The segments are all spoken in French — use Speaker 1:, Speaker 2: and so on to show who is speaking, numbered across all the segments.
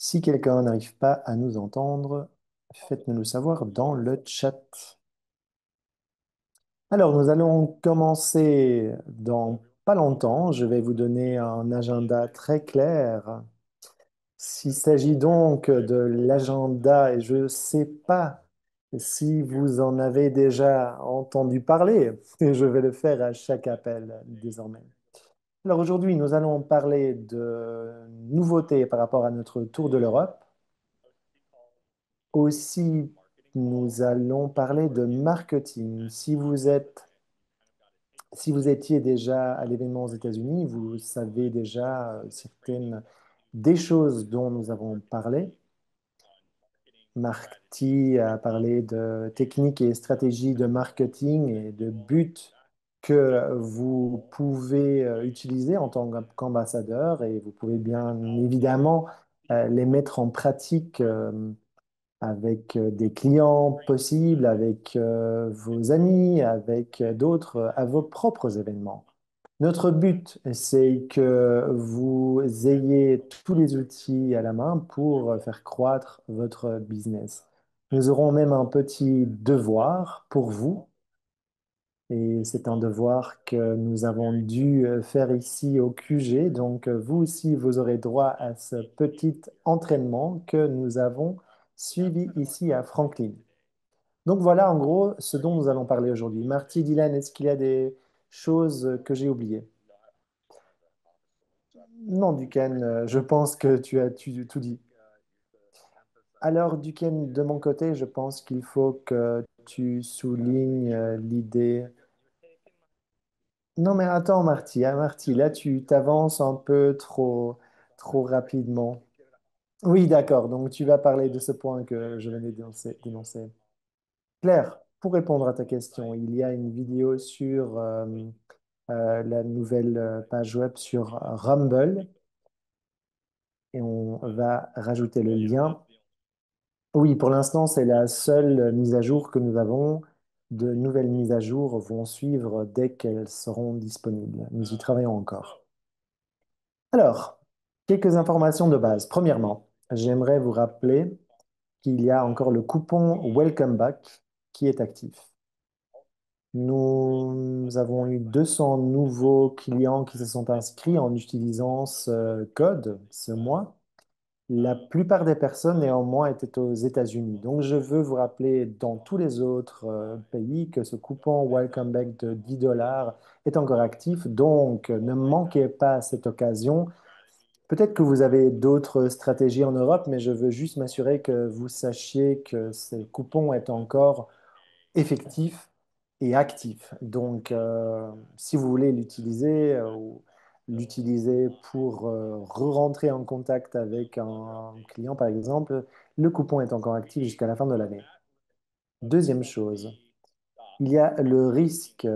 Speaker 1: Si quelqu'un n'arrive pas à nous entendre, faites-nous le savoir dans le chat. Alors, nous allons commencer dans pas longtemps. Je vais vous donner un agenda très clair. S'il s'agit donc de l'agenda, et je ne sais pas si vous en avez déjà entendu parler, et je vais le faire à chaque appel désormais. Alors aujourd'hui, nous allons parler de nouveautés par rapport à notre tour de l'Europe. Aussi, nous allons parler de marketing. Si vous étiez déjà à l'événement aux États-Unis, vous savez déjà certaines des choses dont nous avons parlé. Marty a parlé de techniques et stratégies de marketing et de buts que vous pouvez utiliser en tant qu'ambassadeur et vous pouvez bien évidemment les mettre en pratique avec des clients possibles, avec vos amis, avec d'autres, à vos propres événements. Notre but, c'est que vous ayez tous les outils à la main pour faire croître votre business. Nous aurons même un petit devoir pour vous, et c'est un devoir que nous avons dû faire ici au QG. Donc, vous aussi, vous aurez droit à ce petit entraînement que nous avons suivi ici à Franklin. Donc, voilà en gros ce dont nous allons parler aujourd'hui. Marty, Dylan, est-ce qu'il y a des choses que j'ai oubliées? Non, Duquesne, je pense que tu as tout dit. Alors, Duquesne, de mon côté, je pense qu'il faut que tu soulignes l'idée. Non, mais attends, Marty, hein, Marty, là, tu t'avances un peu trop rapidement. Oui, d'accord. Donc, tu vas parler de ce point que je venais d'énoncer. Claire, pour répondre à ta question, il y a une vidéo sur la nouvelle page web sur Rumble et on va rajouter le lien. Oui, pour l'instant, c'est la seule mise à jour que nous avons. De nouvelles mises à jour vont suivre dès qu'elles seront disponibles. Nous y travaillons encore. Alors, quelques informations de base. Premièrement, j'aimerais vous rappeler qu'il y a encore le coupon Welcome Back qui est actif. Nous avons eu 200 nouveaux clients qui se sont inscrits en utilisant ce code ce mois. La plupart des personnes, néanmoins, étaient aux États-Unis. Donc, je veux vous rappeler dans tous les autres pays que ce coupon Welcome Back de 10 dollars est encore actif. Donc, ne manquez pas cette occasion. Peut-être que vous avez d'autres stratégies en Europe, mais je veux juste m'assurer que vous sachiez que ce coupon est encore effectif et actif. Donc, si vous voulez l'utiliser ou l'utiliser pour re-rentrer en contact avec un client, par exemple, le coupon est encore actif jusqu'à la fin de l'année. Deuxième chose, il y a le risque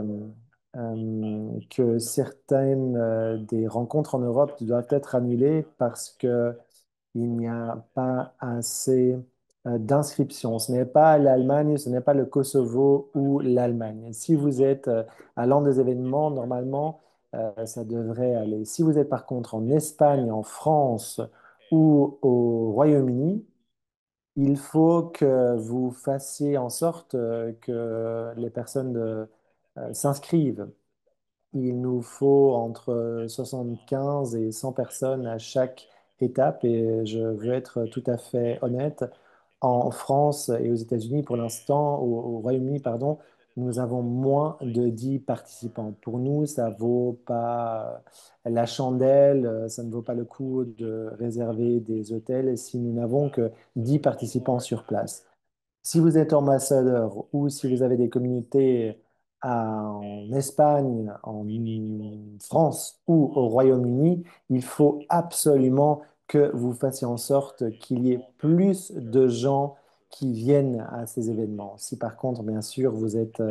Speaker 1: que certaines des rencontres en Europe doivent être annulées parce que il n'y a pas assez d'inscriptions. Ce n'est pas l'Allemagne, ce n'est pas le Kosovo ou l'Allemagne. Si vous êtes à l'un des événements, normalement, ça devrait aller. Si vous êtes par contre en Espagne, en France ou au Royaume-Uni, il faut que vous fassiez en sorte que les personnes s'inscrivent. Il nous faut entre 75 et 100 personnes à chaque étape et je veux être tout à fait honnête. En France et aux États-Unis, pour l'instant, au Royaume-Uni, pardon, nous avons moins de 10 participants. Pour nous, ça vaut pas la chandelle, ça ne vaut pas le coup de réserver des hôtels si nous n'avons que 10 participants sur place. Si vous êtes ambassadeur ou si vous avez des communautés en Espagne, en France ou au Royaume-Uni, il faut absolument que vous fassiez en sorte qu'il y ait plus de gens qui viennent à ces événements. Si par contre, bien sûr, vous êtes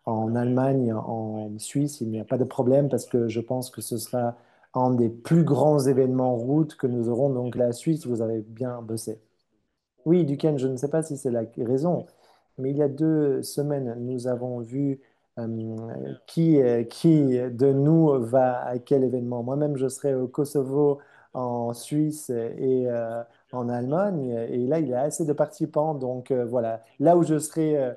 Speaker 1: en Allemagne, en Suisse, il n'y a pas de problème parce que je pense que ce sera un des plus grands événements en route que nous aurons. Donc la Suisse, vous avez bien bossé. Oui, Duquesne, je ne sais pas si c'est la raison, mais il y a 2 semaines, nous avons vu qui de nous va à quel événement. Moi-même, je serai au Kosovo, en Suisse et en Allemagne et là, il y a assez de participants. Donc voilà, là où je serai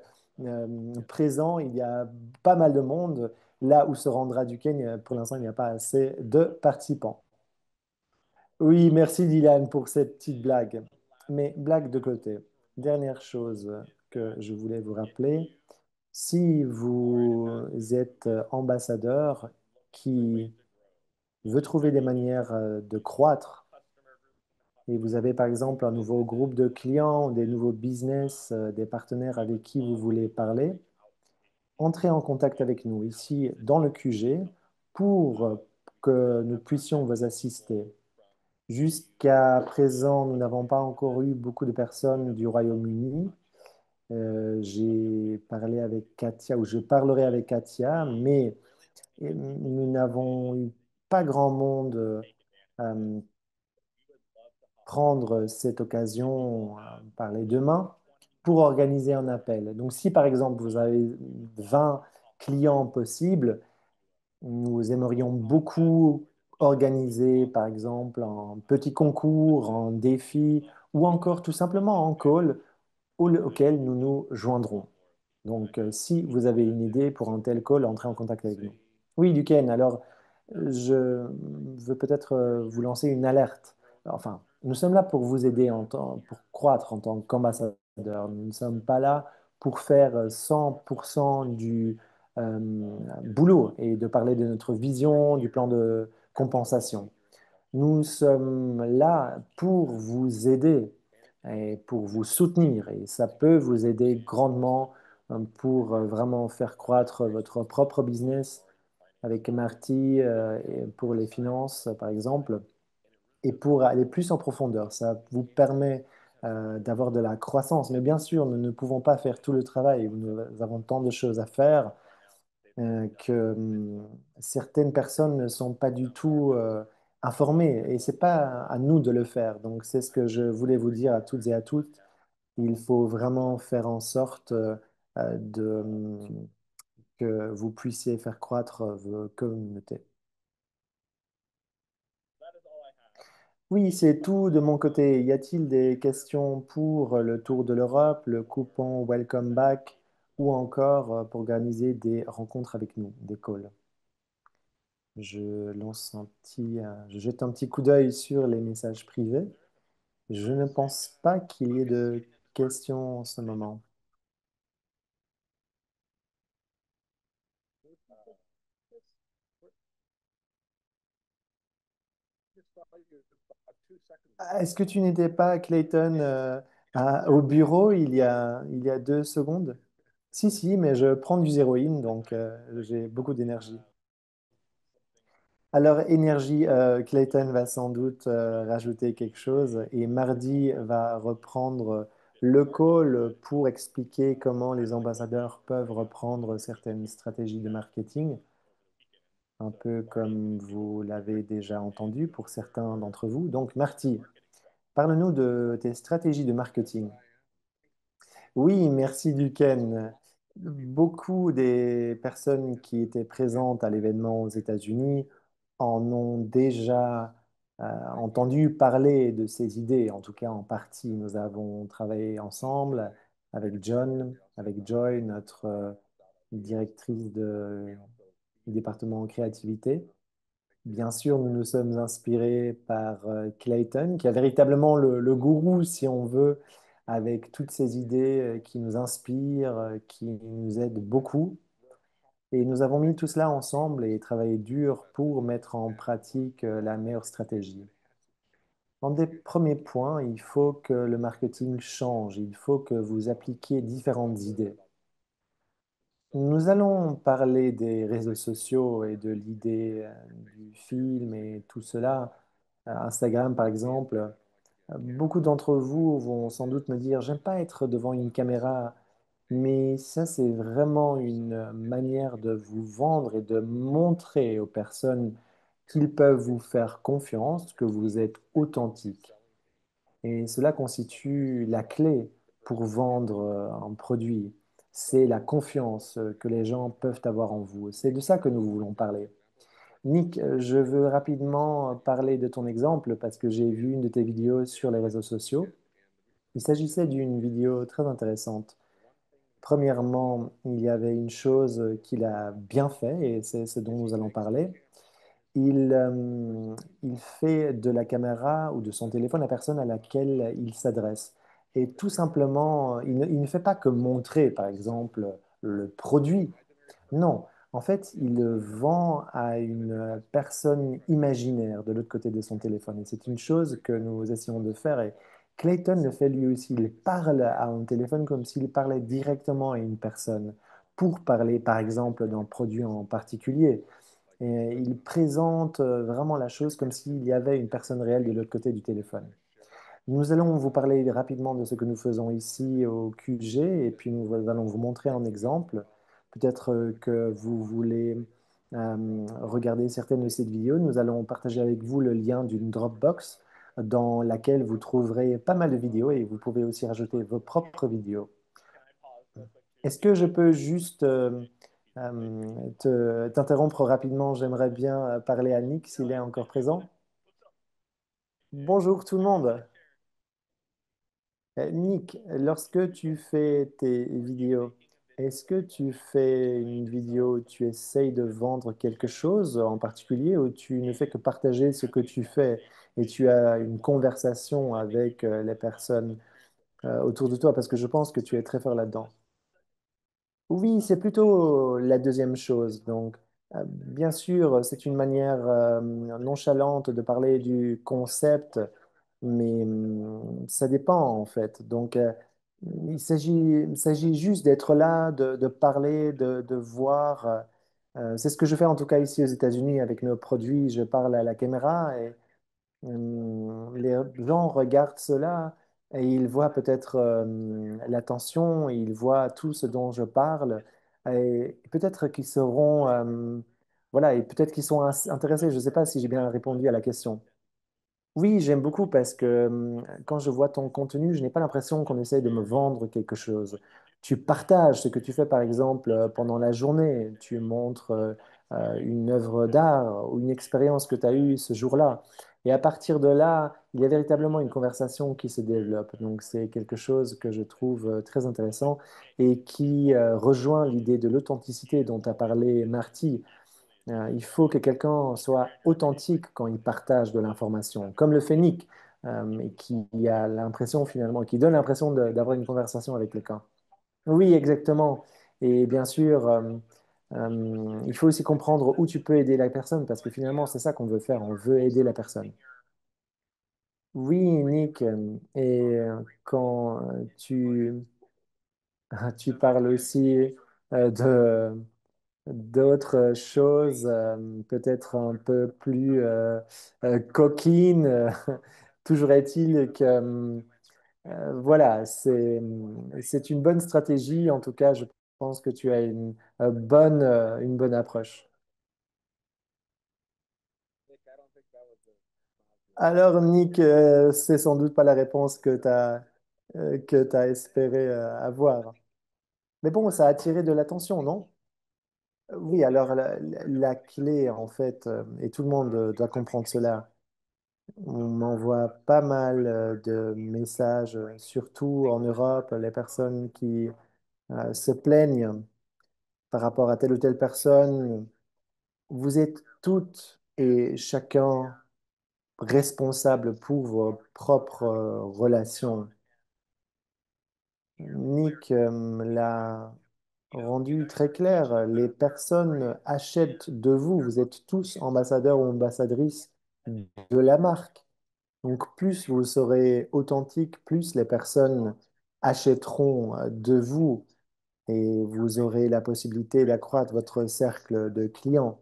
Speaker 1: présent, il y a pas mal de monde. Là où se rendra Duquesne, pour l'instant, il n'y a pas assez de participants. Oui, merci Dylan pour cette petite blague. Mais blague de côté. Dernière chose que je voulais vous rappeler, si vous êtes ambassadeur qui veut trouver des manières de croître et vous avez par exemple un nouveau groupe de clients, des nouveaux business, des partenaires avec qui vous voulez parler, entrez en contact avec nous ici dans le QG pour que nous puissions vous assister. Jusqu'à présent, nous n'avons pas encore eu beaucoup de personnes du Royaume-Uni. J'ai parlé avec Katia, ou je parlerai avec Katia, mais nous n'avons eu pas grand monde prendre cette occasion par les deux mains pour organiser un appel. Donc, si par exemple vous avez 20 clients possibles, nous aimerions beaucoup organiser par exemple un petit concours, un défi ou encore tout simplement un call auquel nous nous joindrons. Donc, si vous avez une idée pour un tel call, entrez en contact avec nous. Oui, Duquesne, alors je veux peut-être vous lancer une alerte. Enfin, nous sommes là pour vous aider pour croître en tant qu'ambassadeur. Nous ne sommes pas là pour faire 100% du boulot et de parler de notre vision, du plan de compensation. Nous sommes là pour vous aider et pour vous soutenir. Et ça peut vous aider grandement pour vraiment faire croître votre propre business avec Marty et pour les finances, par exemple, et pour aller plus en profondeur. Ça vous permet d'avoir de la croissance. Mais bien sûr, nous ne pouvons pas faire tout le travail. Nous avons tant de choses à faire que certaines personnes ne sont pas du tout informées et c'est pas à nous de le faire. Donc c'est ce que je voulais vous dire à toutes et à toutes. Il faut vraiment faire en sorte que vous puissiez faire croître vos communautés. Oui, c'est tout de mon côté. Y a-t-il des questions pour le tour de l'Europe, le coupon Welcome Back ou encore pour organiser des rencontres avec nous, des calls? Je jette un petit coup d'œil sur les messages privés. Je ne pense pas qu'il y ait de questions en ce moment. Ah, est-ce que tu n'étais pas, Clayton, au bureau il y a 2 secondes? Si, si, mais je prends du zéroïne, donc j'ai beaucoup d'énergie. Alors, énergie, Clayton va sans doute rajouter quelque chose et mardi va reprendre le call pour expliquer comment les ambassadeurs peuvent reprendre certaines stratégies de marketing, un peu comme vous l'avez déjà entendu pour certains d'entre vous. Donc, Marty, parle-nous de tes stratégies de marketing. Oui, merci Duquesne. Beaucoup des personnes qui étaient présentes à l'événement aux États-Unis en ont déjà entendu parler de ces idées, en tout cas en partie. Nous avons travaillé ensemble avec John, avec Joy, notre directrice du département créativité. Bien sûr, nous nous sommes inspirés par Clayton, qui est véritablement le gourou, si on veut, avec toutes ces idées qui nous inspirent, qui nous aident beaucoup. Et nous avons mis tout cela ensemble et travaillé dur pour mettre en pratique la meilleure stratégie. Un des premiers points, il faut que le marketing change, il faut que vous appliquiez différentes idées. Nous allons parler des réseaux sociaux et de l'idée du film et tout cela. Instagram, par exemple. Beaucoup d'entre vous vont sans doute me dire, j'aime pas être devant une caméra, mais ça, c'est vraiment une manière de vous vendre et de montrer aux personnes qu'ils peuvent vous faire confiance, que vous êtes authentique. Et cela constitue la clé pour vendre un produit. C'est la confiance que les gens peuvent avoir en vous. C'est de ça que nous voulons parler. Nick, je veux rapidement parler de ton exemple parce que j'ai vu une de tes vidéos sur les réseaux sociaux. Il s'agissait d'une vidéo très intéressante. Premièrement, il y avait une chose qu'il a bien fait et c'est ce dont nous allons parler. Il fait de la caméra ou de son téléphone la personne à laquelle il s'adresse. Et tout simplement, il ne fait pas que montrer, par exemple, le produit. Non, en fait, il le vend à une personne imaginaire de l'autre côté de son téléphone. Et c'est une chose que nous essayons de faire. Et Clayton le fait lui aussi. Il parle à un téléphone comme s'il parlait directement à une personne pour parler, par exemple, d'un produit en particulier. Et il présente vraiment la chose comme s'il y avait une personne réelle de l'autre côté du téléphone. Nous allons vous parler rapidement de ce que nous faisons ici au QG et puis nous allons vous montrer un exemple. Peut-être que vous voulez regarder certaines de ces vidéos. Nous allons partager avec vous le lien d'une Dropbox dans laquelle vous trouverez pas mal de vidéos et vous pouvez aussi rajouter vos propres vidéos. Est-ce que je peux juste t'interrompre rapidement? J'aimerais bien parler à Nick s'il est encore présent. Bonjour tout le monde. Nick, lorsque tu fais tes vidéos, est-ce que tu fais une vidéo où tu essayes de vendre quelque chose en particulier ou tu ne fais que partager ce que tu fais et tu as une conversation avec les personnes autour de toi? Parce que je pense que tu es très fort là-dedans. Oui, c'est plutôt la deuxième chose. Donc, bien sûr, c'est une manière nonchalante de parler du concept, mais ça dépend en fait. Donc, il s'agit juste d'être là, de parler, de voir. C'est ce que je fais en tout cas ici aux États-Unis avec nos produits. Je parle à la caméra et les gens regardent cela et ils voient peut-être l'attention, ils voient tout ce dont je parle et peut-être qu'ils seront, voilà, et peut-être qu'ils sont intéressés. Je ne sais pas si j'ai bien répondu à la question. Oui, j'aime beaucoup parce que quand je vois ton contenu, je n'ai pas l'impression qu'on essaye de me vendre quelque chose. Tu partages ce que tu fais, par exemple, pendant la journée. Tu montres une œuvre d'art ou une expérience que tu as eue ce jour-là. Et à partir de là, il y a véritablement une conversation qui se développe. Donc, c'est quelque chose que je trouve très intéressant et qui rejoint l'idée de l'authenticité dont a parlé Marty. Il faut que quelqu'un soit authentique quand il partage de l'information, comme le fait Nick, et qui a l'impression finalement, qui donne l'impression d'avoir une conversation avec quelqu'un. Oui, exactement. Et bien sûr, il faut aussi comprendre où tu peux aider la personne, parce que finalement, c'est ça qu'on veut faire, on veut aider la personne. Oui, Nick, et quand tu parles aussi de d'autres choses, peut-être un peu plus coquines. Toujours est-il que, voilà, c'est une bonne stratégie. En tout cas, je pense que tu as une bonne approche. Alors, Nick, c'est sans doute pas la réponse que tu espéré avoir. Mais bon, ça a attiré de l'attention, non? Oui, alors la clé, en fait, et tout le monde doit comprendre cela. On m'envoie pas mal de messages, surtout en Europe, les personnes qui se plaignent par rapport à telle ou telle personne. Vous êtes toutes et chacun responsables pour vos propres relations. Nick l'a rendu très clair. Les personnes achètent de vous. Vous êtes tous ambassadeurs ou ambassadrices de la marque. Donc, plus vous serez authentique, plus les personnes achèteront de vous et vous aurez la possibilité d'accroître votre cercle de clients.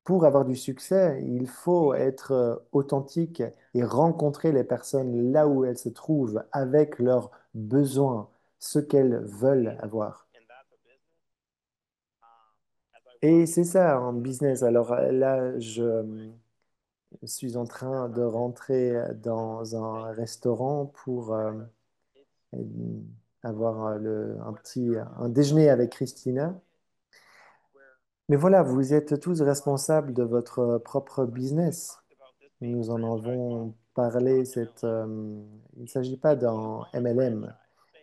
Speaker 1: Pour avoir du succès, il faut être authentique et rencontrer les personnes là où elles se trouvent avec leurs besoins, ce qu'elles veulent avoir. Et c'est ça un business. Alors là, je suis en train de rentrer dans un restaurant pour euh, avoir un déjeuner avec Christina. Mais voilà, vous êtes tous responsables de votre propre business. Nous en avons parlé, il ne s'agit pas d'un MLM.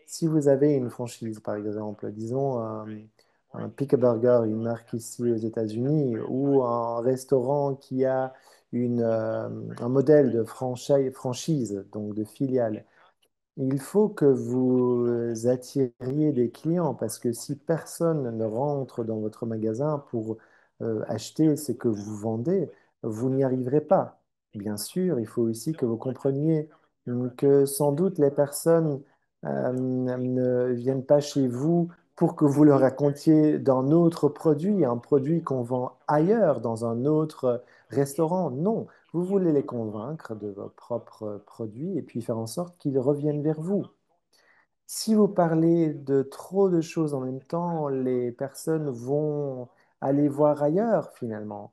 Speaker 1: Si vous avez une franchise, par exemple, disons un Pick a Burger, une marque ici aux États-Unis, ou un restaurant qui a un modèle de franchise, donc de filiale, il faut que vous attiriez des clients parce que si personne ne rentre dans votre magasin pour acheter ce que vous vendez, vous n'y arriverez pas. Bien sûr, il faut aussi que vous compreniez que sans doute les personnes ne viennent pas chez vous pour que vous leur racontiez d'un autre produit, un produit qu'on vend ailleurs, dans un autre restaurant. Non, vous voulez les convaincre de vos propres produits et puis faire en sorte qu'ils reviennent vers vous. Si vous parlez de trop de choses en même temps, les personnes vont aller voir ailleurs finalement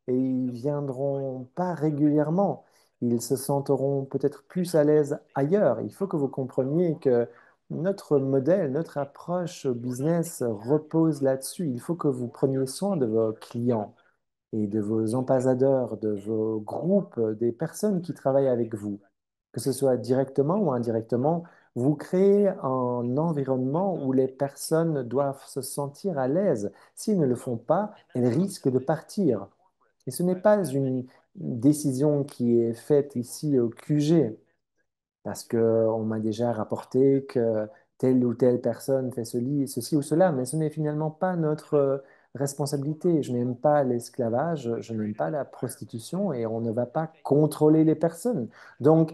Speaker 1: et ils viendront pas régulièrement. Ils se sentiront peut-être plus à l'aise ailleurs. Il faut que vous compreniez que notre modèle, notre approche au business repose là-dessus. Il faut que vous preniez soin de vos clients et de vos ambassadeurs, de vos groupes, des personnes qui travaillent avec vous, que ce soit directement ou indirectement, vous créez un environnement où les personnes doivent se sentir à l'aise. S'ils ne le font pas, elles risquent de partir. Et ce n'est pas une décision qui est faite ici au QG parce qu'on m'a déjà rapporté que telle ou telle personne fait ceci ou cela, mais ce n'est finalement pas notre responsabilité. Je n'aime pas l'esclavage, je n'aime pas la prostitution et on ne va pas contrôler les personnes. Donc,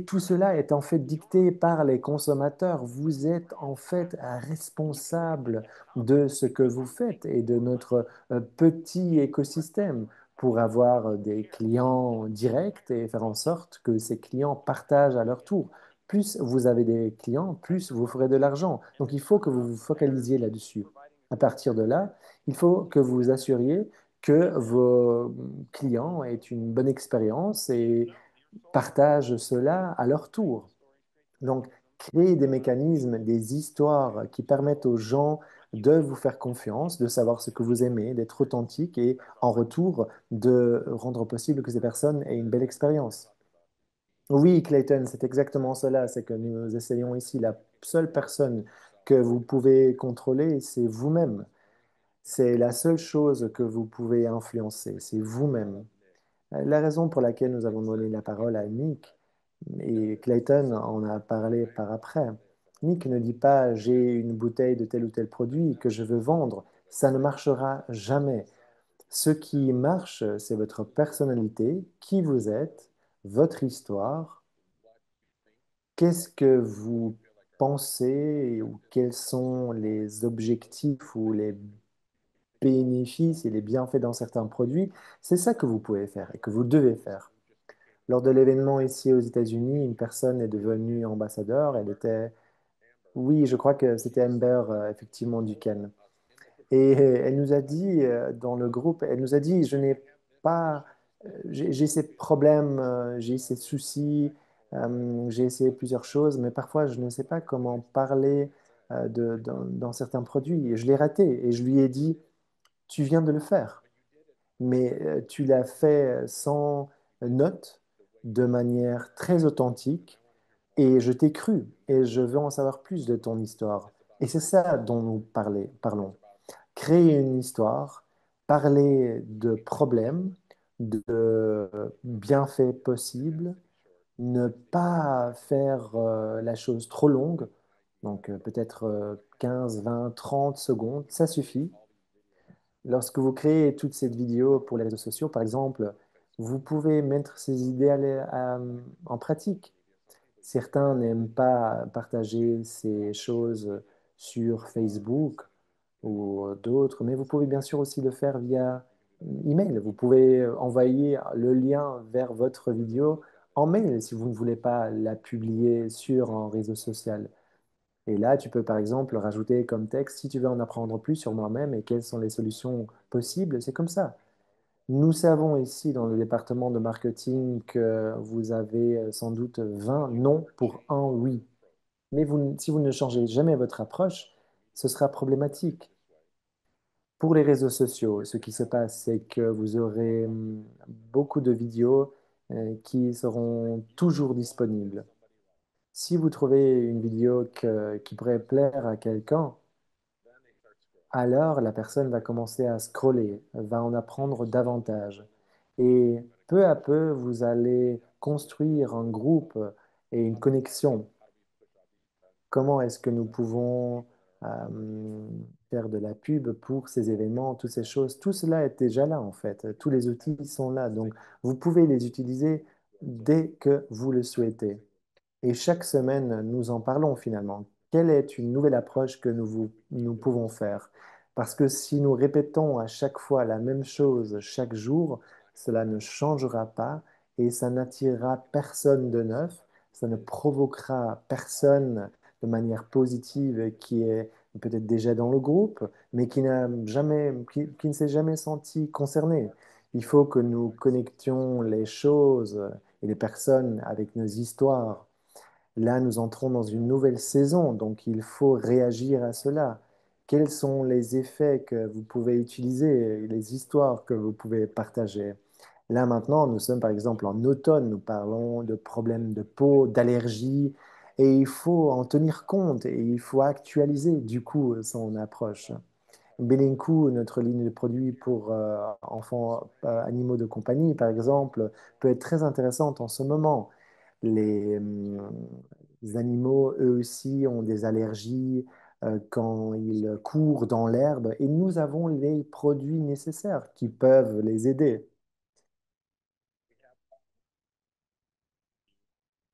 Speaker 1: tout cela est en fait dicté par les consommateurs. Vous êtes en fait responsable de ce que vous faites et de notre petit écosystème pour avoir des clients directs et faire en sorte que ces clients partagent à leur tour. Plus vous avez des clients, plus vous ferez de l'argent. Donc il faut que vous vous focalisiez là-dessus. À partir de là, il faut que vous vous assuriez que vos clients aient une bonne expérience et partagent cela à leur tour. Donc, créer des mécanismes, des histoires qui permettent aux gens de vous faire confiance, de savoir ce que vous aimez, d'être authentique et en retour de rendre possible que ces personnes aient une belle expérience. Oui, Clayton, c'est exactement cela. C'est que nous essayons ici. La seule personne que vous pouvez contrôler, c'est vous-même. C'est la seule chose que vous pouvez influencer, c'est vous-même. La raison pour laquelle nous avons donné la parole à Nick, et Clayton en a parlé par après, Nick ne dit pas j'ai une bouteille de tel ou tel produit que je veux vendre. Ça ne marchera jamais. Ce qui marche, c'est votre personnalité, qui vous êtes, votre histoire, qu'est-ce que vous pensez ou quels sont les objectifs ou les bénéfices et les bienfaits dans certains produits. C'est ça que vous pouvez faire et que vous devez faire. Lors de l'événement ici aux États-Unis, une personne est devenue ambassadeur. Elle était, oui, je crois que c'était Amber, effectivement, Duquesne. Et elle nous a dit, dans le groupe, elle nous a dit, je n'ai pas, j'ai ces problèmes, j'ai ces soucis, j'ai essayé plusieurs choses, mais parfois je ne sais pas comment parler dans certains produits. Et je l'ai raté et je lui ai dit, tu viens de le faire mais tu l'as fait sans note, de manière très authentique, et je t'ai cru, et je veux en savoir plus de ton histoire. Et c'est ça dont nous parlons. Créer une histoire, parler de problèmes, de bienfaits possibles, ne pas faire la chose trop longue, donc peut-être 15, 20, 30 secondes, ça suffit. Lorsque vous créez toute cette vidéo pour les réseaux sociaux, par exemple, vous pouvez mettre ces idées en pratique. Certains n'aiment pas partager ces choses sur Facebook ou d'autres, mais vous pouvez bien sûr aussi le faire via email. Vous pouvez envoyer le lien vers votre vidéo en mail si vous ne voulez pas la publier sur un réseau social. Et là, tu peux par exemple rajouter comme texte, si tu veux en apprendre plus sur moi-même et quelles sont les solutions possibles, c'est comme ça. Nous savons ici dans le département de marketing que vous avez sans doute 20 non pour un oui. Mais si vous ne changez jamais votre approche, ce sera problématique. Pour les réseaux sociaux, ce qui se passe, c'est que vous aurez beaucoup de vidéos qui seront toujours disponibles. Si vous trouvez une vidéo qui pourrait plaire à quelqu'un, alors la personne va commencer à scroller, va en apprendre davantage. Et peu à peu, vous allez construire un groupe et une connexion. Comment est-ce que nous pouvons faire de la pub pour ces événements, toutes ces choses? Tout cela est déjà là, en fait. Tous les outils sont là. Donc, vous pouvez les utiliser dès que vous le souhaitez. Et chaque semaine, nous en parlons finalement. Quelle est une nouvelle approche que nous pouvons faire? Parce que si nous répétons à chaque fois la même chose chaque jour, cela ne changera pas et ça n'attirera personne de neuf, ça ne provoquera personne de manière positive qui est peut-être déjà dans le groupe, mais qui ne s'est jamais senti concerné. Il faut que nous connections les choses et les personnes avec nos histoires. Là, nous entrons dans une nouvelle saison, donc il faut réagir à cela. Quels sont les effets que vous pouvez utiliser, les histoires que vous pouvez partager? Là, maintenant, nous sommes par exemple en automne, nous parlons de problèmes de peau, d'allergies, et il faut en tenir compte et il faut actualiser du coup son approche. Belinku, notre ligne de produits pour enfants, animaux de compagnie, par exemple, peut être très intéressante en ce moment. Les animaux, eux aussi, ont des allergies quand ils courent dans l'herbe et nous avons les produits nécessaires qui peuvent les aider.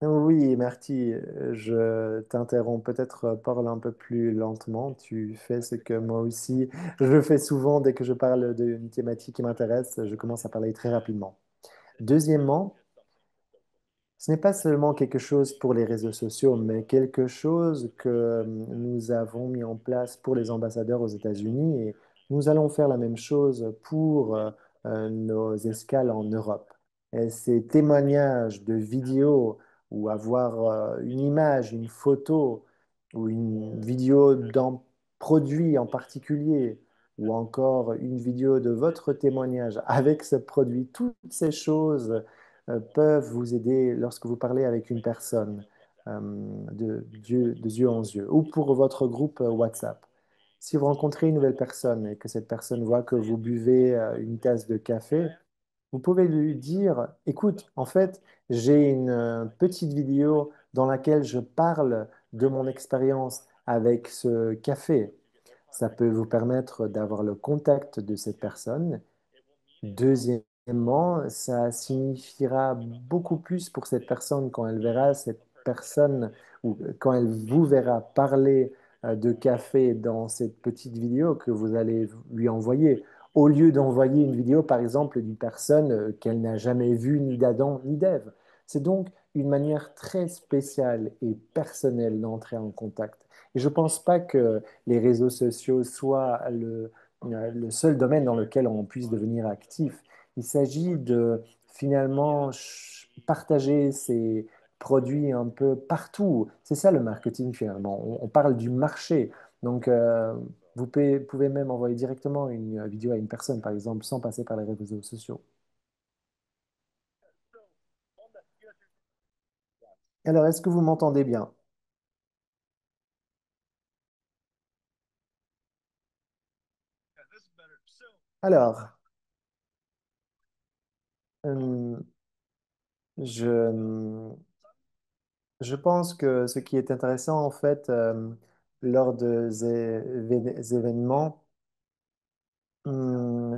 Speaker 1: Oui, Marty, je t'interromps peut-être, parle un peu plus lentement. Tu fais ce que moi aussi je fais souvent dès que je parle d'une thématique qui m'intéresse, je commence à parler très rapidement. Deuxièmement, ce n'est pas seulement quelque chose pour les réseaux sociaux, mais quelque chose que nous avons mis en place pour les ambassadeurs aux États-Unis et nous allons faire la même chose pour nos escales en Europe. Et ces témoignages de vidéos ou avoir une image, une photo ou une vidéo d'un produit en particulier ou encore une vidéo de votre témoignage avec ce produit, toutes ces choses peuvent vous aider lorsque vous parlez avec une personne de yeux en yeux ou pour votre groupe WhatsApp. Si vous rencontrez une nouvelle personne et que cette personne voit que vous buvez une tasse de café, vous pouvez lui dire, écoute, en fait, j'ai une petite vidéo dans laquelle je parle de mon expérience avec ce café. Ça peut vous permettre d'avoir le contact de cette personne. Deuxièmement, ça signifiera beaucoup plus pour cette personne quand elle verra cette personne ou quand elle vous verra parler de café dans cette petite vidéo que vous allez lui envoyer, au lieu d'envoyer une vidéo, par exemple, d'une personne qu'elle n'a jamais vue ni d'Adam ni d'Ève. C'est donc une manière très spéciale et personnelle d'entrer en contact. Et je ne pense pas que les réseaux sociaux soient le seul domaine dans lequel on puisse devenir actif. Il s'agit de finalement partager ces produits un peu partout. C'est ça le marketing finalement. On parle du marché. Donc, pouvez même envoyer directement une vidéo à une personne, par exemple, sans passer par les réseaux sociaux. Alors, est-ce que vous m'entendez bien? Alors, euh, je, je pense que ce qui est intéressant, en fait, lors de ces événements,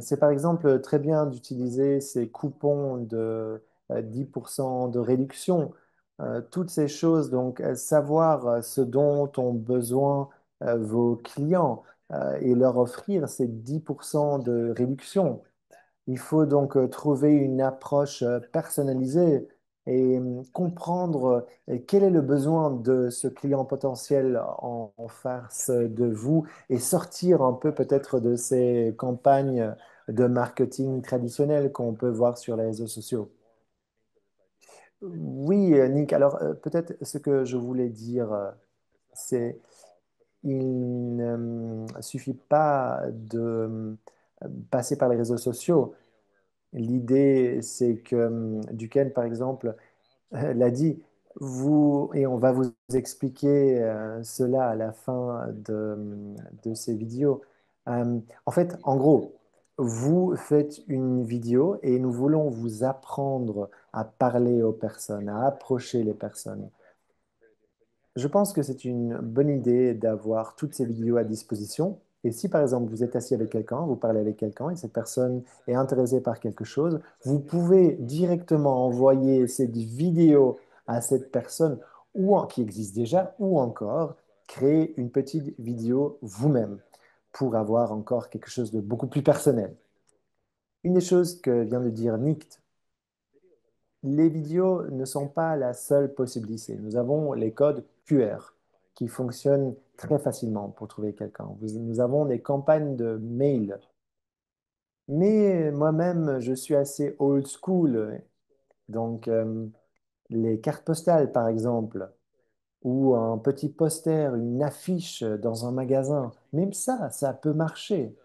Speaker 1: c'est par exemple très bien d'utiliser ces coupons de 10% de réduction. Toutes ces choses, donc savoir ce dont ont besoin vos clients et leur offrir ces 10% de réduction. Il faut donc trouver une approche personnalisée et comprendre quel est le besoin de ce client potentiel en face de vous et sortir un peu peut-être de ces campagnes de marketing traditionnelles qu'on peut voir sur les réseaux sociaux. Oui, Nick, alors peut-être ce que je voulais dire, c'est il ne suffit pas de passer par les réseaux sociaux. L'idée, c'est que Duquesne, par exemple, l'a dit, et on va vous expliquer cela à la fin de ces vidéos. En fait, en gros, vous faites une vidéo et nous voulons vous apprendre à parler aux personnes, à approcher les personnes. Je pense que c'est une bonne idée d'avoir toutes ces vidéos à disposition. Et si par exemple vous êtes assis avec quelqu'un, vous parlez avec quelqu'un et cette personne est intéressée par quelque chose, vous pouvez directement envoyer cette vidéo à cette personne qui existe déjà ou encore créer une petite vidéo vous-même pour avoir encore quelque chose de beaucoup plus personnel. Une des choses que vient de dire Nick, les vidéos ne sont pas la seule possibilité. Nous avons les codes QR qui fonctionnent très facilement pour trouver quelqu'un. Nous avons des campagnes de mail. Mais moi-même, je suis assez old school. Donc, les cartes postales, par exemple, ou un petit poster, une affiche dans un magasin, même ça peut marcher.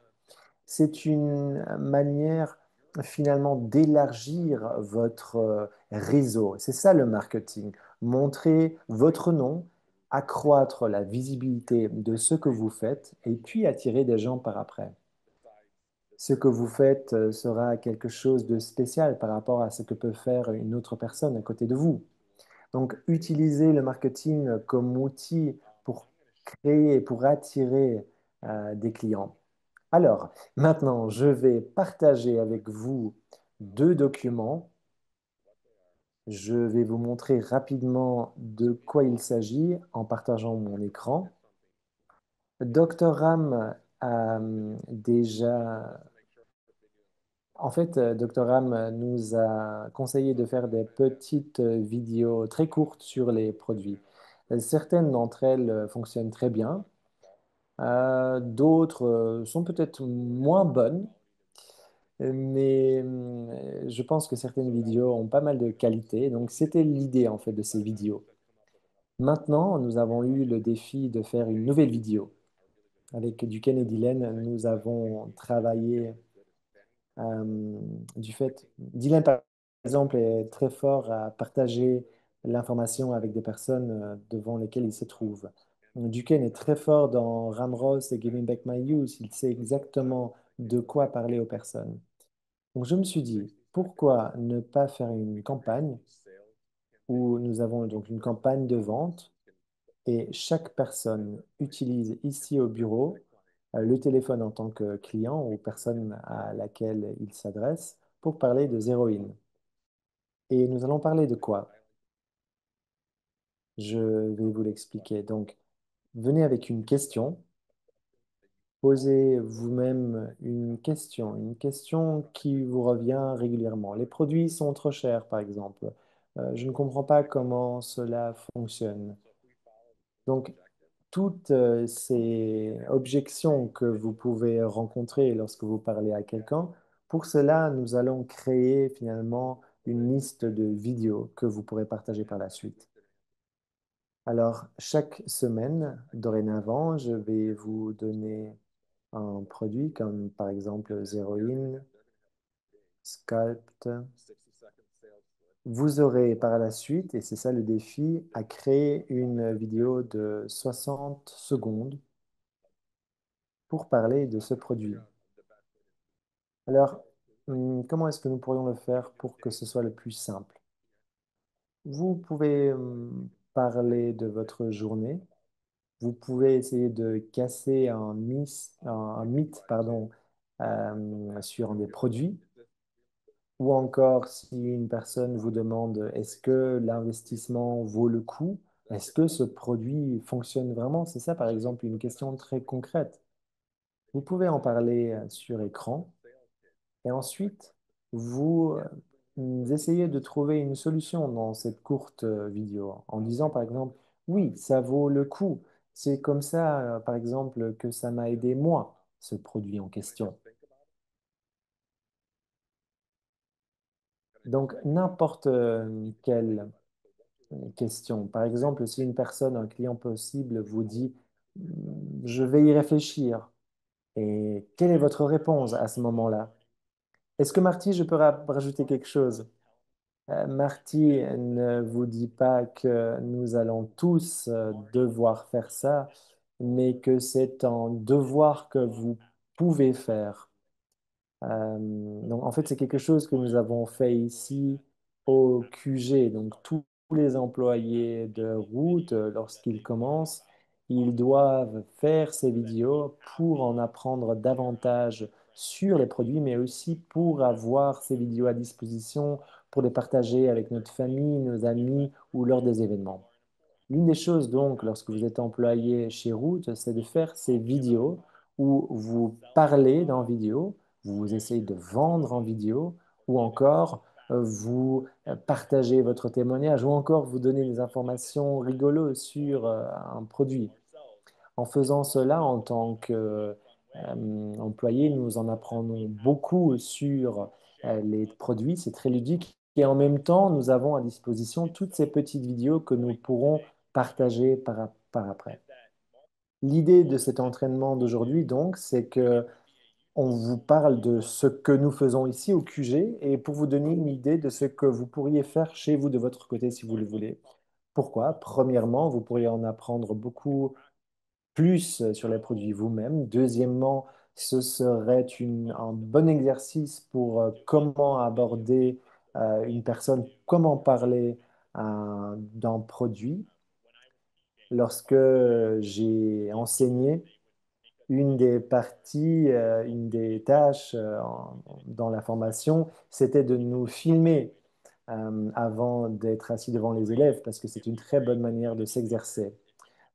Speaker 1: C'est une manière finalement d'élargir votre réseau. C'est ça le marketing. Montrer votre nom, accroître la visibilité de ce que vous faites et puis attirer des gens par après. Ce que vous faites sera quelque chose de spécial par rapport à ce que peut faire une autre personne à côté de vous. Donc, utilisez le marketing comme outil pour créer, pour attirer des clients. Alors, maintenant, je vais partager avec vous deux documents. Je vais vous montrer rapidement de quoi il s'agit en partageant mon écran. Dr Ram a déjà... En fait, Dr Ram nous a conseillé de faire des petites vidéos très courtes sur les produits. Certaines d'entre elles fonctionnent très bien. D'autres sont peut-être moins bonnes. Mais je pense que certaines vidéos ont pas mal de qualité. Donc, c'était l'idée en fait de ces vidéos. Maintenant, nous avons eu le défi de faire une nouvelle vidéo. Avec Duquesne et Dylan, nous avons travaillé du fait. Dylan, par exemple, est très fort à partager l'information avec des personnes devant lesquelles il se trouve. Duquesne est très fort dans Ramros et Giving Back My Youth. Il sait exactement de quoi parler aux personnes. Donc je me suis dit, pourquoi ne pas faire une campagne où nous avons donc une campagne de vente et chaque personne utilise ici au bureau le téléphone en tant que client ou personne à laquelle il s'adresse pour parler de Zéroïne. Et nous allons parler de quoi? Je vais vous l'expliquer. Donc, venez avec une question. Posez vous-même une question qui vous revient régulièrement. Les produits sont trop chers, par exemple. Je ne comprends pas comment cela fonctionne. Donc, toutes ces objections que vous pouvez rencontrer lorsque vous parlez à quelqu'un, pour cela, nous allons créer finalement une liste de vidéos que vous pourrez partager par la suite. Alors, chaque semaine, dorénavant, je vais vous donner un produit comme par exemple Zéroïne, Sculpt. Vous aurez par la suite, et c'est ça le défi, à créer une vidéo de 60 secondes pour parler de ce produit. Alors, comment est-ce que nous pourrions le faire pour que ce soit le plus simple? Vous pouvez parler de votre journée. Vous pouvez essayer de casser un mythe, pardon, sur des produits. Ou encore, si une personne vous demande est-ce que l'investissement vaut le coup, est-ce que ce produit fonctionne vraiment? C'est ça, par exemple, une question très concrète. Vous pouvez en parler sur écran et ensuite, essayez de trouver une solution dans cette courte vidéo en disant, par exemple, oui, ça vaut le coup. C'est comme ça, par exemple, que ça m'a aidé moi, ce produit en question. Donc, n'importe quelle question. Par exemple, si une personne, un client possible, vous dit, Je vais y réfléchir. Et quelle est votre réponse à ce moment-là? Est-ce que Marty, je peux rajouter quelque chose? Marty ne vous dit pas que nous allons tous devoir faire ça, mais que c'est un devoir que vous pouvez faire. Donc, en fait, c'est quelque chose que nous avons fait ici au QG. Donc, tous les employés de route, lorsqu'ils commencent, ils doivent faire ces vidéos pour en apprendre davantage sur les produits, mais aussi pour avoir ces vidéos à disposition, pour les partager avec notre famille, nos amis ou lors des événements. L'une des choses, donc, lorsque vous êtes employé chez Root, c'est de faire ces vidéos où vous parlez dans vidéo, vous essayez de vendre en vidéo, ou encore vous partagez votre témoignage, ou encore vous donnez des informations rigolo sur un produit. En faisant cela en tant qu'employé, nous en apprenons beaucoup sur les produits, c'est très ludique. Et en même temps, nous avons à disposition toutes ces petites vidéos que nous pourrons partager par après. L'idée de cet entraînement d'aujourd'hui, donc, c'est que on vous parle de ce que nous faisons ici au QG et pour vous donner une idée de ce que vous pourriez faire chez vous de votre côté si vous le voulez. Pourquoi? Premièrement, vous pourriez en apprendre beaucoup plus sur les produits vous-même. Deuxièmement, ce serait un bon exercice pour comment aborder une personne, comment parler d'un produit. Lorsque j'ai enseigné, une des parties, une des tâches dans la formation, c'était de nous filmer avant d'être assis devant les élèves parce que c'est une très bonne manière de s'exercer.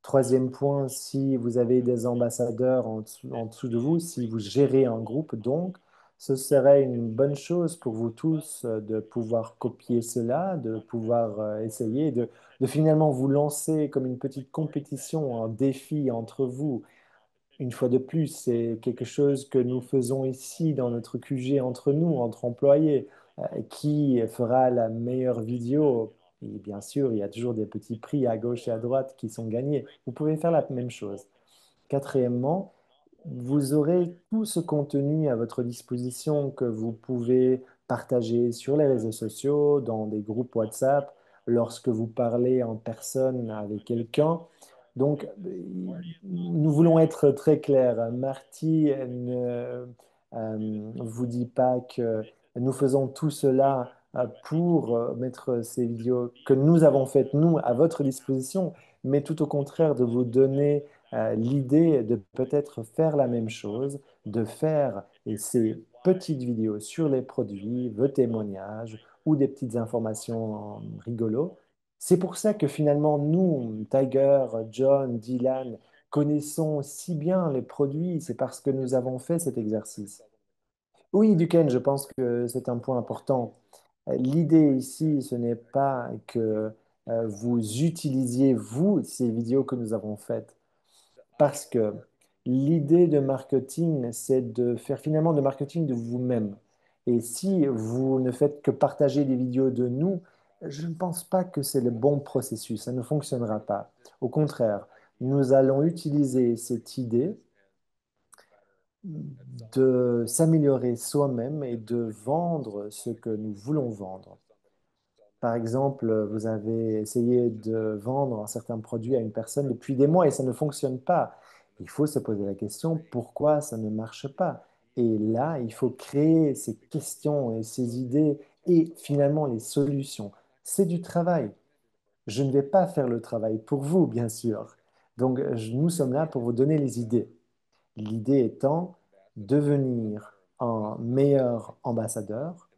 Speaker 1: Troisième point, si vous avez des ambassadeurs en dessous de vous, si vous gérez un groupe, donc, ce serait une bonne chose pour vous tous de pouvoir copier cela, de pouvoir essayer de finalement vous lancer comme une petite compétition, un défi entre vous. Une fois de plus, c'est quelque chose que nous faisons ici dans notre QG entre nous, entre employés, qui fera la meilleure vidéo. Et bien sûr, il y a toujours des petits prix à gauche et à droite qui sont gagnés. Vous pouvez faire la même chose. Quatrièmement, vous aurez tout ce contenu à votre disposition que vous pouvez partager sur les réseaux sociaux, dans des groupes WhatsApp, lorsque vous parlez en personne avec quelqu'un. Donc, nous voulons être très clairs. Marty ne vous dit pas que nous faisons tout cela pour mettre ces vidéos que nous avons faites, nous, à votre disposition, mais tout au contraire de vous donner l'idée de peut-être faire la même chose, de faire ces petites vidéos sur les produits, vos témoignages ou des petites informations rigolos. C'est pour ça que finalement, nous, Tiger, John, Dylan, connaissons si bien les produits, c'est parce que nous avons fait cet exercice. Oui, Duquesne, je pense que c'est un point important. L'idée ici, ce n'est pas que vous utilisiez, vous, ces vidéos que nous avons faites. Parce que l'idée de marketing, c'est de faire finalement de marketing de vous-même. Et si vous ne faites que partager des vidéos de nous, je ne pense pas que c'est le bon processus. Ça ne fonctionnera pas. Au contraire, nous allons utiliser cette idée de s'améliorer soi-même et de vendre ce que nous voulons vendre. Par exemple, vous avez essayé de vendre un certain produit à une personne depuis des mois et ça ne fonctionne pas. Il faut se poser la question, pourquoi ça ne marche pas? Et là, il faut créer ces questions et ces idées et finalement les solutions. C'est du travail. Je ne vais pas faire le travail pour vous, bien sûr. Donc, nous sommes là pour vous donner les idées. L'idée étant devenir un meilleur ambassadeur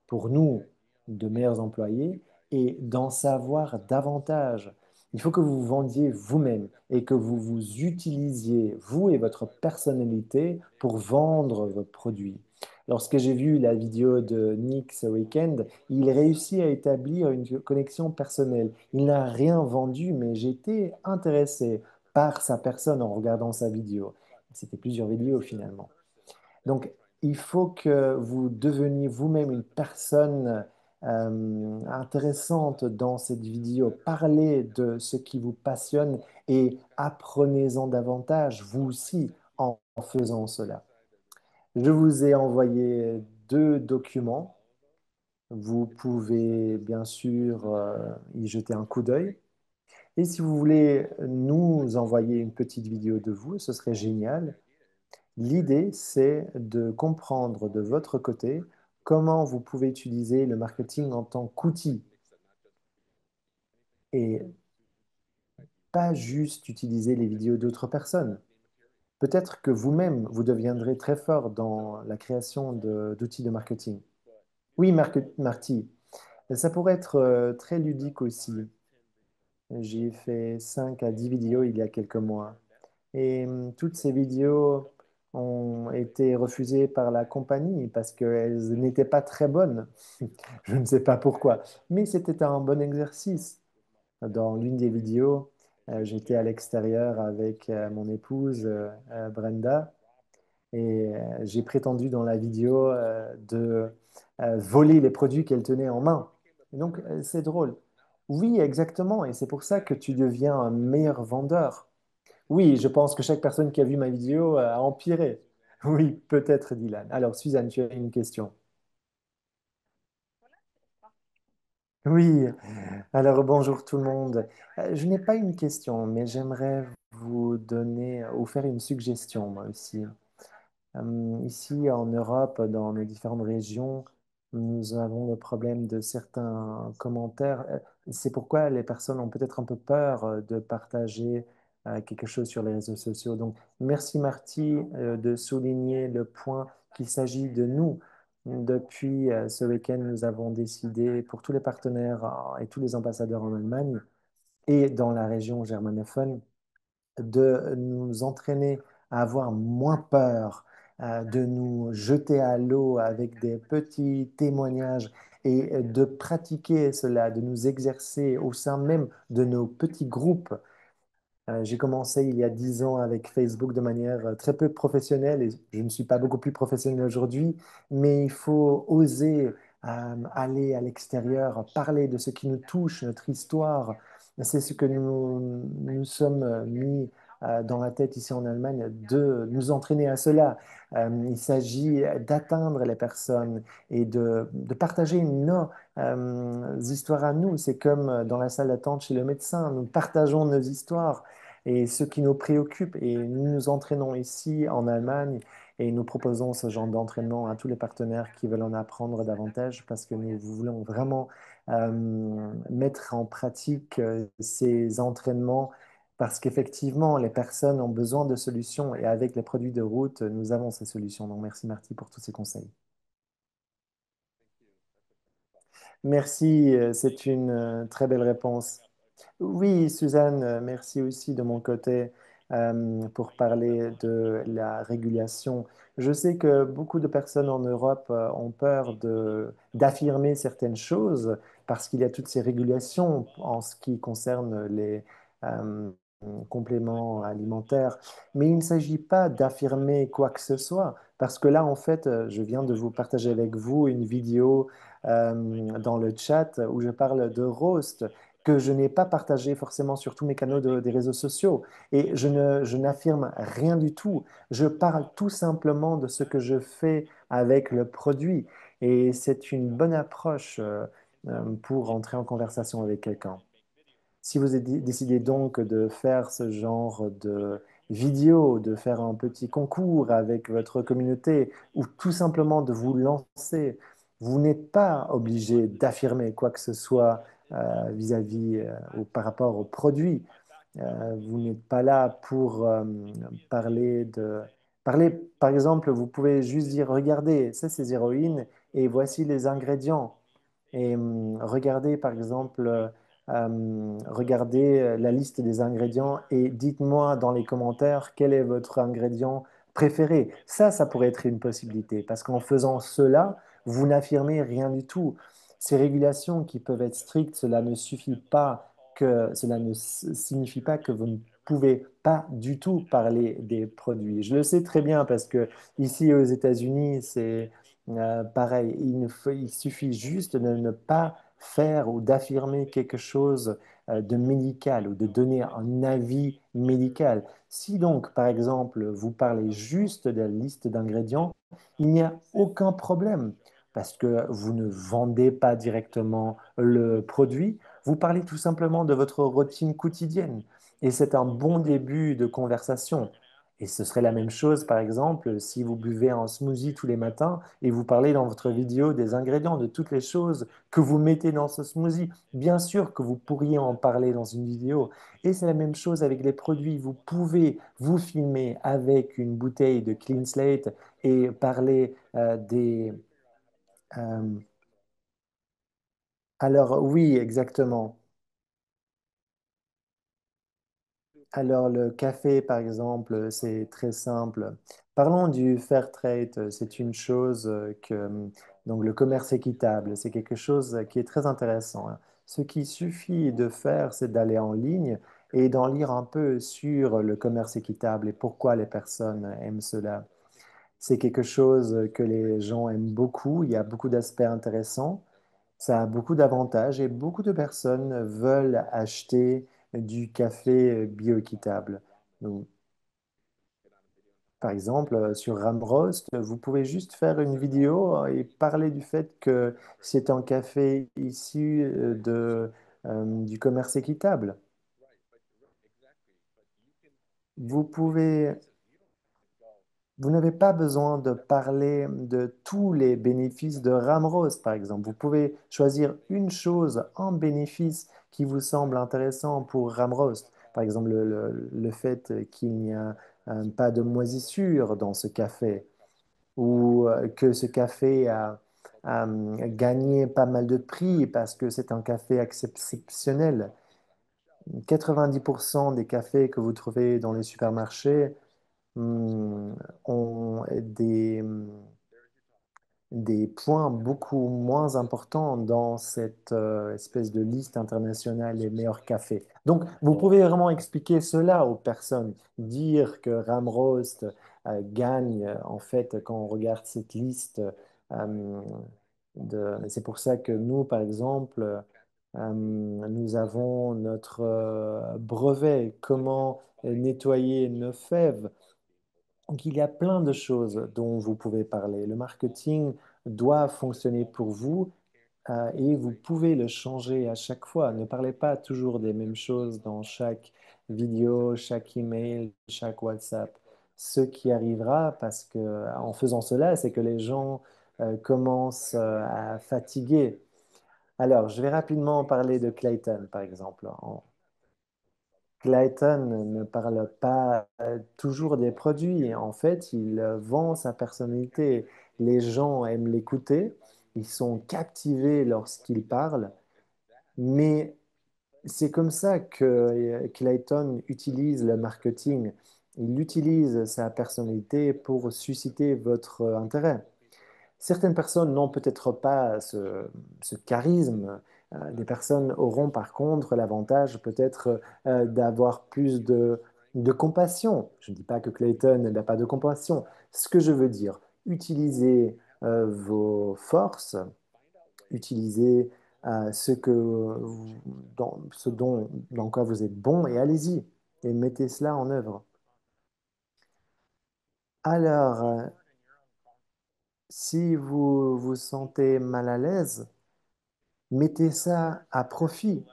Speaker 1: pour nous de meilleurs employés et d'en savoir davantage. Il faut que vous vendiez vous-même et que vous vous utilisiez, vous et votre personnalité, pour vendre vos produits. Lorsque j'ai vu la vidéo de Nick ce week-end, il réussit à établir une connexion personnelle. Il n'a rien vendu, mais j'étais intéressé par sa personne en regardant sa vidéo. C'était plusieurs vidéos finalement. Donc, il faut que vous deveniez vous-même une personne intéressantes dans cette vidéo. Parlez de ce qui vous passionne et apprenez-en davantage, vous aussi, en faisant cela. Je vous ai envoyé deux documents. Vous pouvez bien sûr y jeter un coup d'œil. Et si vous voulez nous envoyer une petite vidéo de vous, ce serait génial. L'idée, c'est de comprendre de votre côté comment vous pouvez utiliser le marketing en tant qu'outil et pas juste utiliser les vidéos d'autres personnes. Peut-être que vous-même, vous deviendrez très fort dans la création d'outils de marketing. Oui, Marty, ça pourrait être très ludique aussi. J'ai fait 5 à 10 vidéos il y a quelques mois. Et toutes ces vidéos ont été refusées par la compagnie parce qu'elles n'étaient pas très bonnes. Je ne sais pas pourquoi. Mais c'était un bon exercice. Dans l'une des vidéos, j'étais à l'extérieur avec mon épouse, Brenda, et j'ai prétendu dans la vidéo de voler les produits qu'elle tenait en main. Et donc, c'est drôle. Oui, exactement. Et c'est pour ça que tu deviens un meilleur vendeur. Oui, je pense que chaque personne qui a vu ma vidéo a empiré. Oui, peut-être, Dylan. Alors, Suzanne, tu as une question. Oui, alors bonjour tout le monde. Je n'ai pas une question, mais j'aimerais vous donner ou faire une suggestion, moi aussi. Ici en Europe, dans nos différentes régions, nous avons le problème de certains commentaires. C'est pourquoi les personnes ont peut-être un peu peur de partager quelque chose sur les réseaux sociaux. Donc, merci Marty de souligner le point qu'il s'agit de nous. Depuis ce week-end, nous avons décidé pour tous les partenaires et tous les ambassadeurs en Allemagne et dans la région germanophone de nous entraîner à avoir moins peur, de nous jeter à l'eau avec des petits témoignages et de pratiquer cela, de nous exercer au sein même de nos petits groupes. J'ai commencé il y a 10 ans avec Facebook de manière très peu professionnelle et je ne suis pas beaucoup plus professionnel aujourd'hui, mais il faut oser aller à l'extérieur, parler de ce qui nous touche, notre histoire. C'est ce que nous sommes mis dans la tête ici en Allemagne, de nous entraîner à cela. Il s'agit d'atteindre les personnes et de partager nos histoires à nous. C'est comme dans la salle d'attente chez le médecin, nous partageons nos histoires et ce qui nous préoccupe. Et nous nous entraînons ici en Allemagne et nous proposons ce genre d'entraînement à tous les partenaires qui veulent en apprendre davantage parce que nous voulons vraiment mettre en pratique ces entraînements parce qu'effectivement, les personnes ont besoin de solutions et avec les produits de route, nous avons ces solutions. Donc, merci Marty pour tous ces conseils. Merci, c'est une très belle réponse. Oui, Suzanne, merci aussi de mon côté pour parler de la régulation. Je sais que beaucoup de personnes en Europe ont peur d'affirmer certaines choses parce qu'il y a toutes ces régulations en ce qui concerne les euh, compléments alimentaires. Mais il ne s'agit pas d'affirmer quoi que ce soit parce que là, en fait, je viens de vous partager avec vous une vidéo dans le chat où je parle de roast que je n'ai pas partagé forcément sur tous mes canaux des réseaux sociaux. Et je n'affirme rien du tout. Je parle tout simplement de ce que je fais avec le produit. Et c'est une bonne approche pour entrer en conversation avec quelqu'un. Si vous décidez donc de faire ce genre de vidéo, de faire un petit concours avec votre communauté ou tout simplement de vous lancer, vous n'êtes pas obligé d'affirmer quoi que ce soit vis-à-vis ou par rapport au produit. Vous n'êtes pas là pour parler de... Parler, par exemple, vous pouvez juste dire, regardez, ça c'est héroïne et voici les ingrédients. Et regardez, par exemple, regardez la liste des ingrédients et dites-moi dans les commentaires quel est votre ingrédient préféré. Ça pourrait être une possibilité parce qu'en faisant cela, vous n'affirmez rien du tout. Ces régulations qui peuvent être strictes, cela ne suffit pas que, cela ne signifie pas que vous ne pouvez pas du tout parler des produits. Je le sais très bien parce que ici aux États-Unis, Pareil, il suffit juste de ne pas faire ou d'affirmer quelque chose de médical ou de donner un avis médical. Si donc, par exemple, vous parlez juste de la liste d'ingrédients, il n'y a aucun problème parce que vous ne vendez pas directement le produit, vous parlez tout simplement de votre routine quotidienne et c'est un bon début de conversation. Et ce serait la même chose, par exemple, si vous buvez un smoothie tous les matins et vous parlez dans votre vidéo des ingrédients, de toutes les choses que vous mettez dans ce smoothie. Bien sûr que vous pourriez en parler dans une vidéo. Et c'est la même chose avec les produits. Vous pouvez vous filmer avec une bouteille de Clean Slate et parler des... euh, alors oui, exactement. Alors, le café, par exemple, c'est très simple. Parlons du fair trade. C'est une chose donc le commerce équitable, c'est quelque chose qui est très intéressant, hein. Ce qu'il suffit de faire, c'est d'aller en ligne et d'en lire un peu sur le commerce équitable et pourquoi les personnes aiment cela. C'est quelque chose que les gens aiment beaucoup. Il y a beaucoup d'aspects intéressants. Ça a beaucoup d'avantages et beaucoup de personnes veulent acheter du café bioéquitable. Donc, par exemple, sur Ramrost, vous pouvez juste faire une vidéo et parler du fait que c'est un café issu du commerce équitable. Vous pouvez Vous n'avez pas besoin de parler de tous les bénéfices de Ramrose, par exemple. Vous pouvez choisir une chose, un bénéfice qui vous semble intéressant pour Ramrost. Par exemple, le fait qu'il n'y a pas de moisissure dans ce café ou que ce café a gagné pas mal de prix parce que c'est un café exceptionnel. 90% des cafés que vous trouvez dans les supermarchés ont des points beaucoup moins importants dans cette espèce de liste internationale des meilleurs cafés. Donc, vous pouvez vraiment expliquer cela aux personnes, dire que Ramrost gagne, en fait, quand on regarde cette liste, c'est pour ça que nous, par exemple, nous avons notre brevet, comment nettoyer nos fèves. Donc, il y a plein de choses dont vous pouvez parler. Le marketing doit fonctionner pour vous et vous pouvez le changer à chaque fois. Ne parlez pas toujours des mêmes choses dans chaque vidéo, chaque email, chaque WhatsApp. Ce qui arrivera, parce que en faisant cela, c'est que les gens commencent à fatiguer. Alors, je vais rapidement parler de Clayton, par exemple. Clayton ne parle pas toujours des produits. En fait, il vend sa personnalité. Les gens aiment l'écouter. Ils sont captivés lorsqu'il parle. Mais c'est comme ça que Clayton utilise le marketing. Il utilise sa personnalité pour susciter votre intérêt. Certaines personnes n'ont peut-être pas ce charisme. Des personnes auront par contre l'avantage peut-être d'avoir plus de compassion. Je ne dis pas que Clayton n'a pas de compassion. Ce que je veux dire, utilisez vos forces, utilisez ce dont, dans quoi vous êtes bon et allez-y et mettez cela en œuvre. Alors, si vous vous sentez mal à l'aise, mettez ça à profit.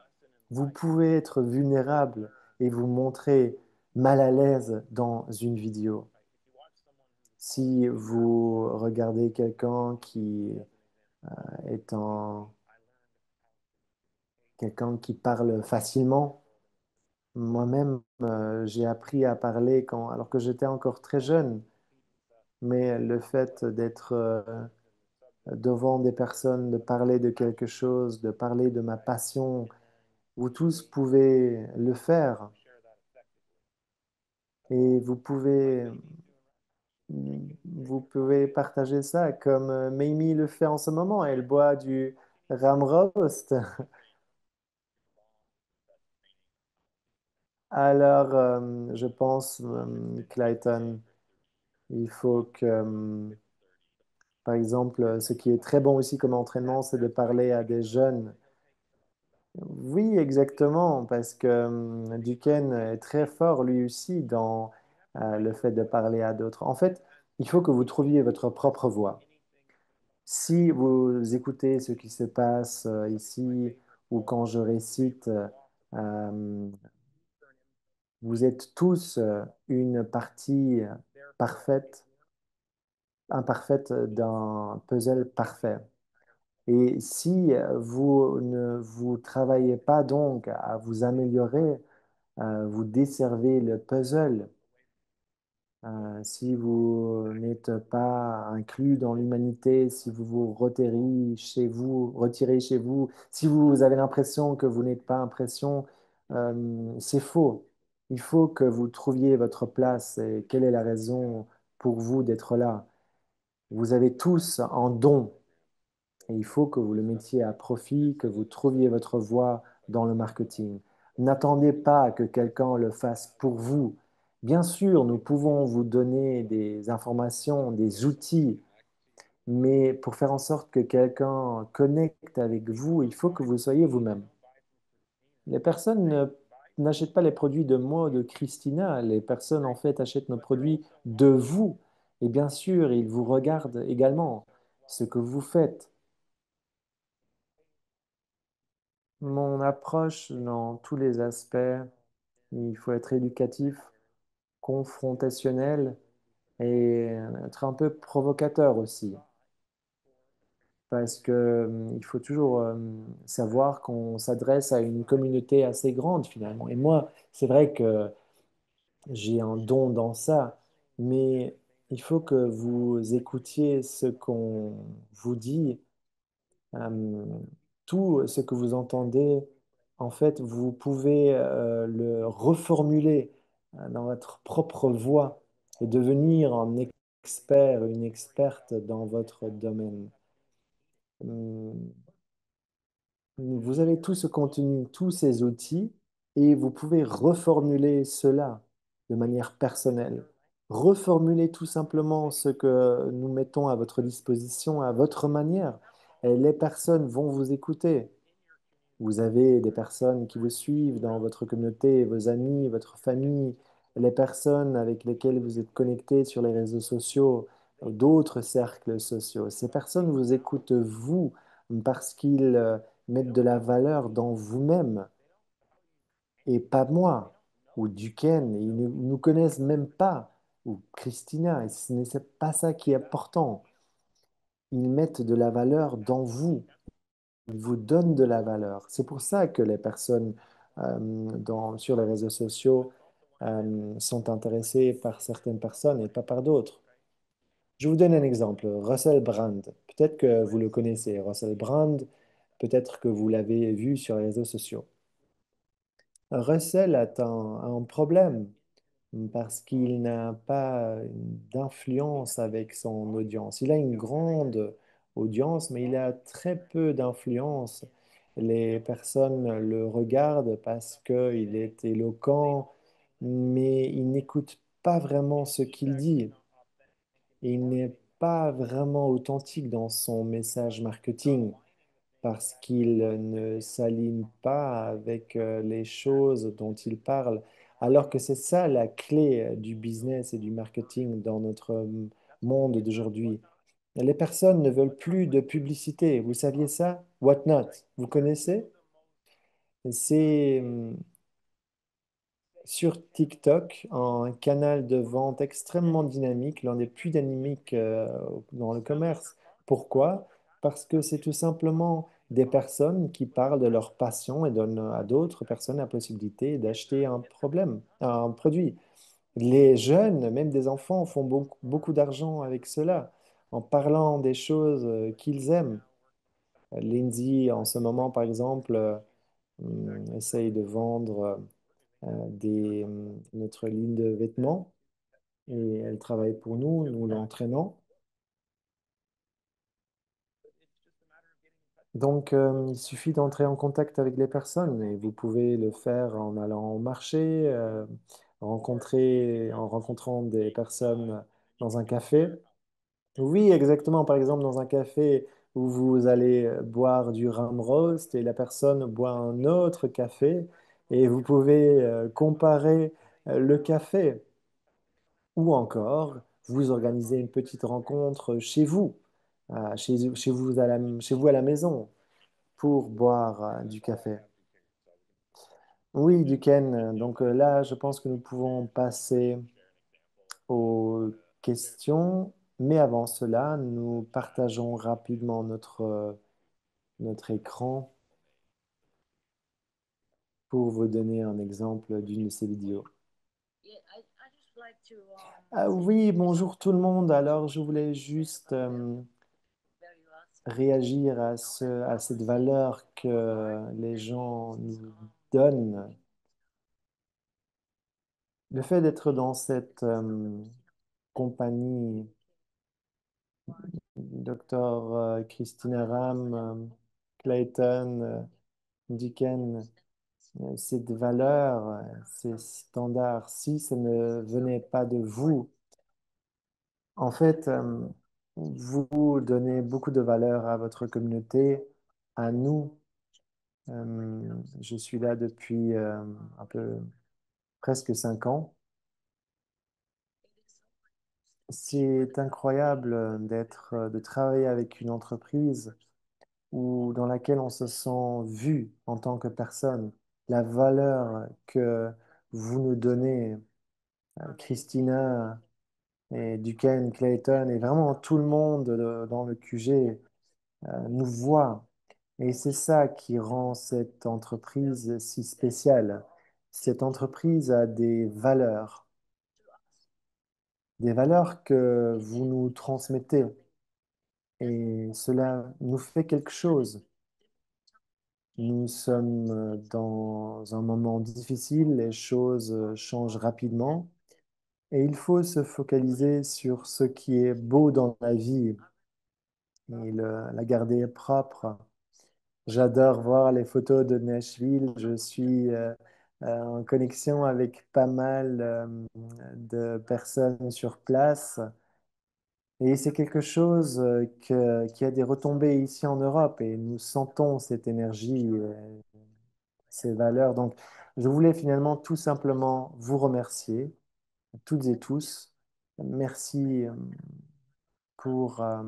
Speaker 1: Vous pouvez être vulnérable et vous montrer mal à l'aise dans une vidéo. Si vous regardez quelqu'un qui est quelqu'un qui parle facilement, moi-même, j'ai appris à parler alors que j'étais encore très jeune, mais le fait d'être devant des personnes, de parler de quelque chose, de parler de ma passion, vous tous pouvez le faire. Et vous pouvez partager ça comme Mamie le fait en ce moment. Elle boit du Ram Roast. Alors, je pense, Clayton, il faut que Par exemple, ce qui est très bon aussi comme entraînement, c'est de parler à des jeunes. Oui, exactement, parce que Duquesne est très fort lui aussi dans le fait de parler à d'autres. En fait, il faut que vous trouviez votre propre voix. Si vous écoutez ce qui se passe ici ou quand je récite, euh, vous êtes tous une partie parfaite, imparfaite d'un puzzle parfait. Et si vous ne vous travaillez pas donc à vous améliorer, vous desservez le puzzle. Si vous n'êtes pas inclus dans l'humanité, si vous vous retirez chez vous, si vous avez l'impression que vous n'êtes pas impression, c'est faux. Il faut que vous trouviez votre place et quelle est la raison pour vous d'être là. Vous avez tous un don. Et il faut que vous le mettiez à profit, que vous trouviez votre voie dans le marketing. N'attendez pas que quelqu'un le fasse pour vous. Bien sûr, nous pouvons vous donner des informations, des outils, mais pour faire en sorte que quelqu'un connecte avec vous, il faut que vous soyez vous-même. Les personnes n'achètent pas les produits de moi, de Christina. Les personnes, en fait, achètent nos produits de vous. Et bien sûr, ils vous regardent également ce que vous faites. Mon approche dans tous les aspects, il faut être éducatif, confrontationnel et être un peu provocateur aussi. Parce que, il faut toujours savoir qu'on s'adresse à une communauté assez grande finalement. Et moi, c'est vrai que j'ai un don dans ça, mais il faut que vous écoutiez ce qu'on vous dit. Euh, Tout ce que vous entendez, en fait, vous pouvez le reformuler dans votre propre voix et devenir un expert, une experte dans votre domaine. Hum, Vous avez tout ce contenu, tous ces outils, et vous pouvez reformuler cela de manière personnelle. Reformuler tout simplement ce que nous mettons à votre disposition à votre manière. Et les personnes vont vous écouter. Vous avez des personnes qui vous suivent dans votre communauté, vos amis, votre famille, les personnes avec lesquelles vous êtes connectés sur les réseaux sociaux, d'autres cercles sociaux. Ces personnes vous écoutent vous parce qu'ils mettent de la valeur dans vous-même et pas moi ou Duquesne. Ils ne nous connaissent même pas ou Christina. Et ce n'est pas ça qui est important. Ils mettent de la valeur dans vous. Il vous donne de la valeur. C'est pour ça que les personnes sur les réseaux sociaux sont intéressées par certaines personnes et pas par d'autres. Je vous donne un exemple. Russell Brand. Peut-être que vous le connaissez. Russell Brand, peut-être que vous l'avez vu sur les réseaux sociaux. Russell a un problème parce qu'il n'a pas d'influence avec son audience. Il a une grande audience, mais il a très peu d'influence. Les personnes le regardent parce qu'il est éloquent, mais il n'écoute pas vraiment ce qu'il dit. Il n'est pas vraiment authentique dans son message marketing parce qu'il ne s'aligne pas avec les choses dont il parle, alors que c'est ça la clé du business et du marketing dans notre monde d'aujourd'hui. Les personnes ne veulent plus de publicité. Vous saviez ça? Whatnot, vous connaissez? C'est sur TikTok un canal de vente extrêmement dynamique, l'un des plus dynamiques dans le commerce. Pourquoi? Parce que c'est tout simplement des personnes qui parlent de leur passion et donnent à d'autres personnes la possibilité d'acheter un produit. Les jeunes, même des enfants, font beaucoup, beaucoup d'argent avec cela, en parlant des choses qu'ils aiment. Lindsay, en ce moment, par exemple, essaye de vendre notre ligne de vêtements et elle travaille pour nous, nous l'entraînons. Donc, il suffit d'entrer en contact avec les personnes et vous pouvez le faire en allant au marché, en rencontrant des personnes dans un café Oui, exactement. Par exemple, dans un café où vous allez boire du rum roast et la personne boit un autre café et vous pouvez comparer le café ou encore vous organisez une petite rencontre chez vous, chez vous à la maison pour boire du café. Oui, Duquesne. Donc là, je pense que nous pouvons passer aux questions, mais avant cela, nous partageons rapidement notre écran pour vous donner un exemple d'une de ces vidéos. Ah oui, bonjour tout le monde. Alors, je voulais juste réagir à cette valeur que les gens nous donnent. Le fait d'être dans cette compagnie, Dr. Christina Ram, Clayton, Dicken, cette valeur, ces standards, si ça ne venait pas de vous, en fait, vous donnez beaucoup de valeur à votre communauté, à nous. Je suis là depuis un peu presque 5 ans. C'est incroyable de travailler avec une entreprise dans laquelle on se sent vu en tant que personne. La valeur que vous nous donnez, Christina et Duquesne, Clayton et vraiment tout le monde dans le QG nous voit. Et c'est ça qui rend cette entreprise si spéciale. Cette entreprise a des valeurs que vous nous transmettez. Et cela nous fait quelque chose. Nous sommes dans un moment difficile, les choses changent rapidement et il faut se focaliser sur ce qui est beau dans la vie et la garder propre. J'adore voir les photos de Nashville. Je suis en connexion avec pas mal de personnes sur place. Et c'est quelque chose qui a des retombées ici en Europe et nous sentons cette énergie, ces valeurs. Donc, je voulais finalement tout simplement vous remercier, toutes et tous. Merci pour, euh,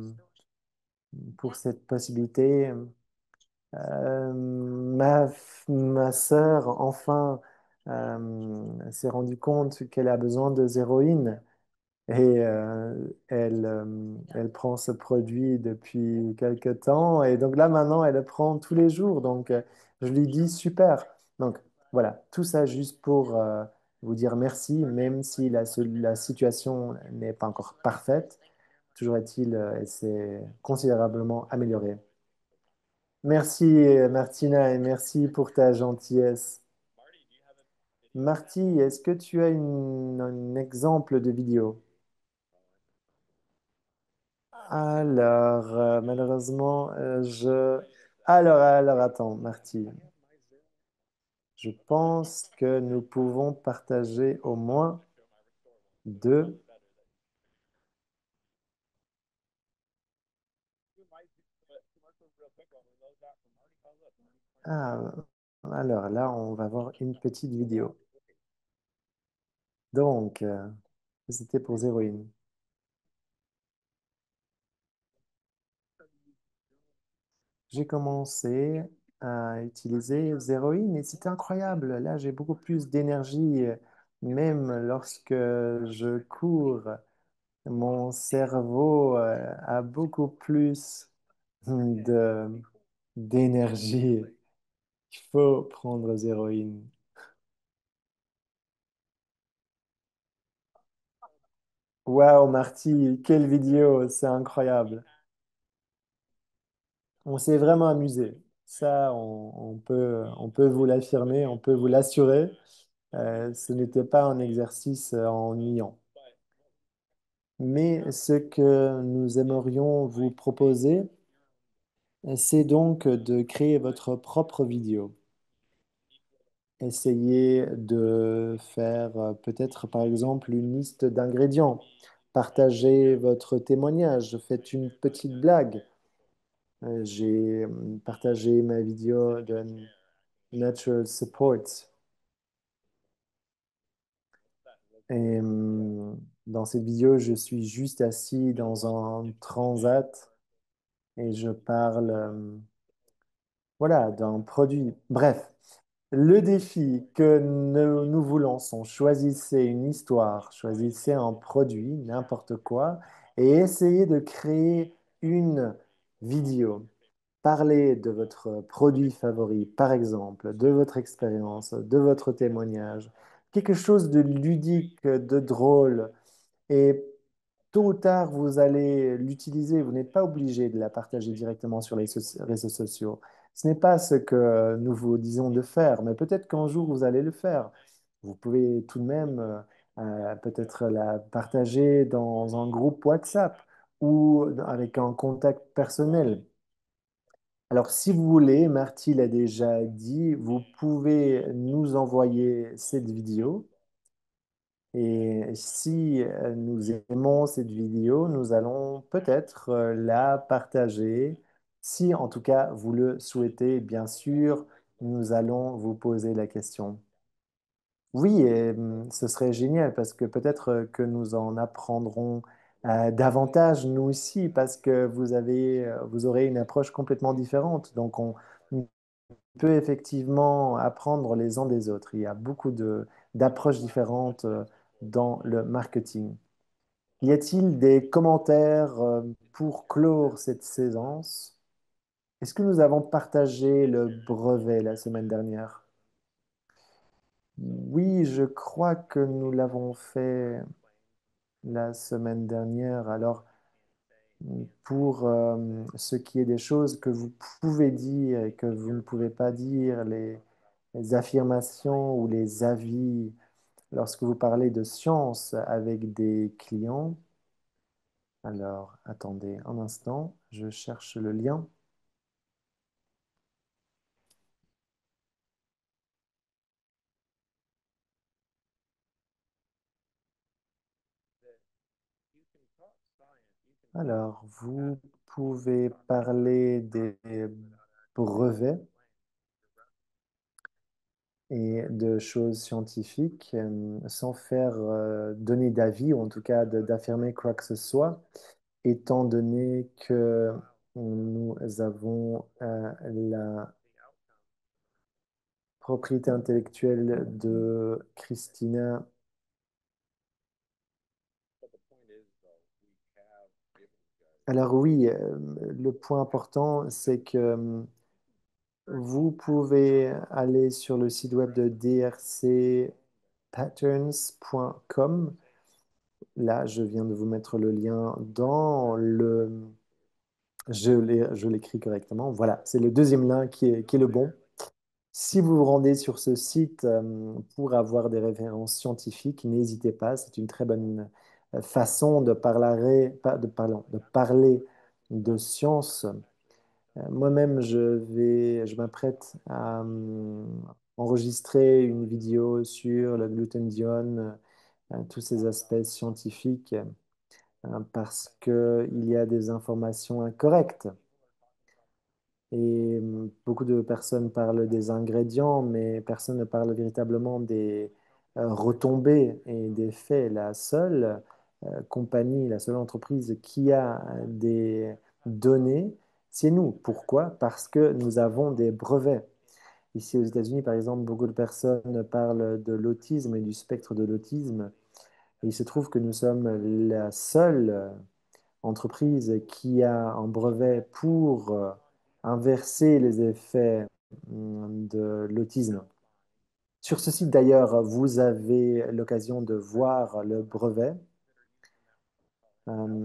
Speaker 1: pour cette possibilité. Ma sœur, enfin, s'est rendue compte qu'elle a besoin de zéroïne et elle prend ce produit depuis quelque temps. Et donc là, maintenant, elle le prend tous les jours. Donc, je lui dis super. Donc, voilà, tout ça juste pour vous dire merci, même si la situation n'est pas encore parfaite. Toujours est-il, elle s'est considérablement améliorée. Merci, Martina, et merci pour ta gentillesse. Marty, est-ce que tu as un exemple de vidéo? Alors, malheureusement, Alors, attends, Marty. Je pense que nous pouvons partager au moins deux. Ah, alors là, on va voir une petite vidéo. Donc, c'était pour Zéroïne. J'ai commencé à utiliser Zéroïne et c'était incroyable. Là, j'ai beaucoup plus d'énergie, même lorsque je cours. Mon cerveau, a beaucoup plus de, d'énergie. Il faut prendre Zéroïne. Waouh, Marty, quelle vidéo, c'est incroyable. On s'est vraiment amusé. Ça, on peut vous l'affirmer, on peut vous l'assurer. Ce n'était pas un exercice ennuyant. Mais ce que nous aimerions vous proposer, c'est donc de créer votre propre vidéo. Essayez de faire peut-être par exemple une liste d'ingrédients. partagez votre témoignage, faites une petite blague. J'ai partagé ma vidéo de Natural Support. Et dans cette vidéo, je suis juste assis dans un transat et je parle, voilà, d'un produit. Bref, le défi que nous vous lançons, choisissez une histoire, choisissez un produit, n'importe quoi, et essayez de créer une vidéo. Parlez de votre produit favori, par exemple, de votre expérience, de votre témoignage, quelque chose de ludique, de drôle. Et tôt ou tard, vous allez l'utiliser. Vous n'êtes pas obligé de la partager directement sur les réseaux sociaux. Ce n'est pas ce que nous vous disons de faire, mais peut-être qu'un jour, vous allez le faire. Vous pouvez tout de même peut-être la partager dans un groupe WhatsApp ou avec un contact personnel. Alors, si vous voulez, Marty l'a déjà dit, vous pouvez nous envoyer cette vidéo. Et si nous aimons cette vidéo, nous allons peut-être la partager. Si en tout cas vous le souhaitez, bien sûr, nous allons vous poser la question. Oui, et, ce serait génial parce que peut-être que nous en apprendrons davantage nous aussi parce que vous aurez une approche complètement différente. Donc on peut effectivement apprendre les uns des autres. Il y a beaucoup d'approches différentes dans le marketing. Y a-t-il des commentaires pour clore cette séance? Est-ce que nous avons partagé le brevet la semaine dernière? Oui, je crois que nous l'avons fait la semaine dernière. Alors, pour ce qui est des choses que vous pouvez dire et que vous ne pouvez pas dire, les affirmations ou les avis, lorsque vous parlez de science avec des clients, alors attendez un instant, je cherche le lien. Alors, vous pouvez parler des brevets et de choses scientifiques sans faire donner d'avis, ou en tout cas d'affirmer quoi que ce soit, étant donné que nous avons la propriété intellectuelle de Christina. Alors oui, le point important, c'est que vous pouvez aller sur le site web de drcpatterns.com. Là, je viens de vous mettre le lien dans le... Je l'écris correctement. Voilà, c'est le deuxième lien qui est le bon. Si vous vous rendez sur ce site pour avoir des références scientifiques, n'hésitez pas. C'est une très bonne façon de parler de science. Moi-même, je m'apprête à enregistrer une vidéo sur le glutathione, tous ces aspects scientifiques, parce qu'il y a des informations incorrectes. Et beaucoup de personnes parlent des ingrédients, mais personne ne parle véritablement des retombées et des faits. La seule compagnie, la seule entreprise qui a des données, c'est nous. Pourquoi? Parce que nous avons des brevets. Ici aux États-Unis, par exemple, beaucoup de personnes parlent de l'autisme et du spectre de l'autisme. Et il se trouve que nous sommes la seule entreprise qui a un brevet pour inverser les effets de l'autisme. Sur ce site, d'ailleurs, vous avez l'occasion de voir le brevet.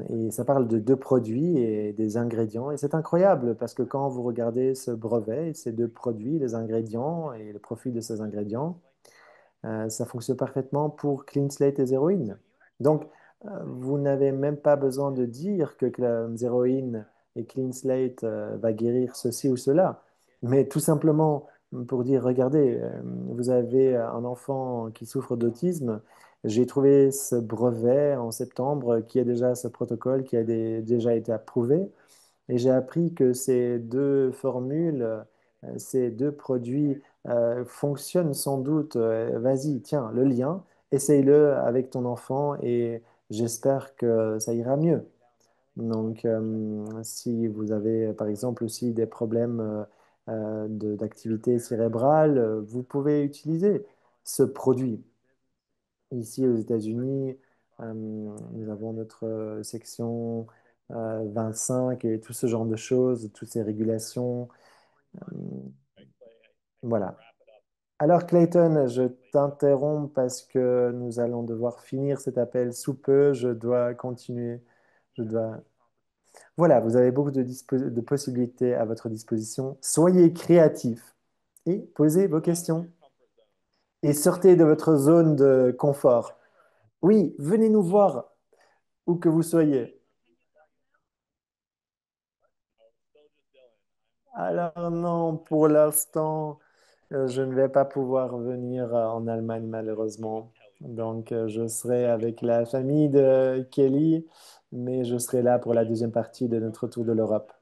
Speaker 1: Et ça parle de deux produits et des ingrédients. Et c'est incroyable parce que quand vous regardez ce brevet, ces deux produits, les ingrédients et le profil de ces ingrédients, ça fonctionne parfaitement pour Clean Slate et Zéroïne. Donc, vous n'avez même pas besoin de dire que Zéroïne et Clean Slate va guérir ceci ou cela. Mais tout simplement, pour dire, regardez, vous avez un enfant qui souffre d'autisme. J'ai trouvé ce brevet en septembre qui est déjà ce protocole qui a déjà été approuvé. Et j'ai appris que ces deux formules, ces deux produits fonctionnent sans doute. Vas-y, tiens, le lien, essaye-le avec ton enfant et j'espère que ça ira mieux. Donc, si vous avez par exemple aussi des problèmes d'activité cérébrale, vous pouvez utiliser ce produit. Ici aux États-Unis, nous avons notre section 25 et tout ce genre de choses, toutes ces régulations. Euh, voilà. Alors Clayton, je t'interromps parce que nous allons devoir finir cet appel sous peu. Je dois continuer. Je dois... Voilà, vous avez beaucoup de possibilités à votre disposition. Soyez créatifs et posez vos questions. Et sortez de votre zone de confort. Oui, venez nous voir où que vous soyez. Alors non, pour l'instant, je ne vais pas pouvoir venir en Allemagne malheureusement. Donc je serai avec la famille de Kelly, mais je serai là pour la deuxième partie de notre tour de l'Europe.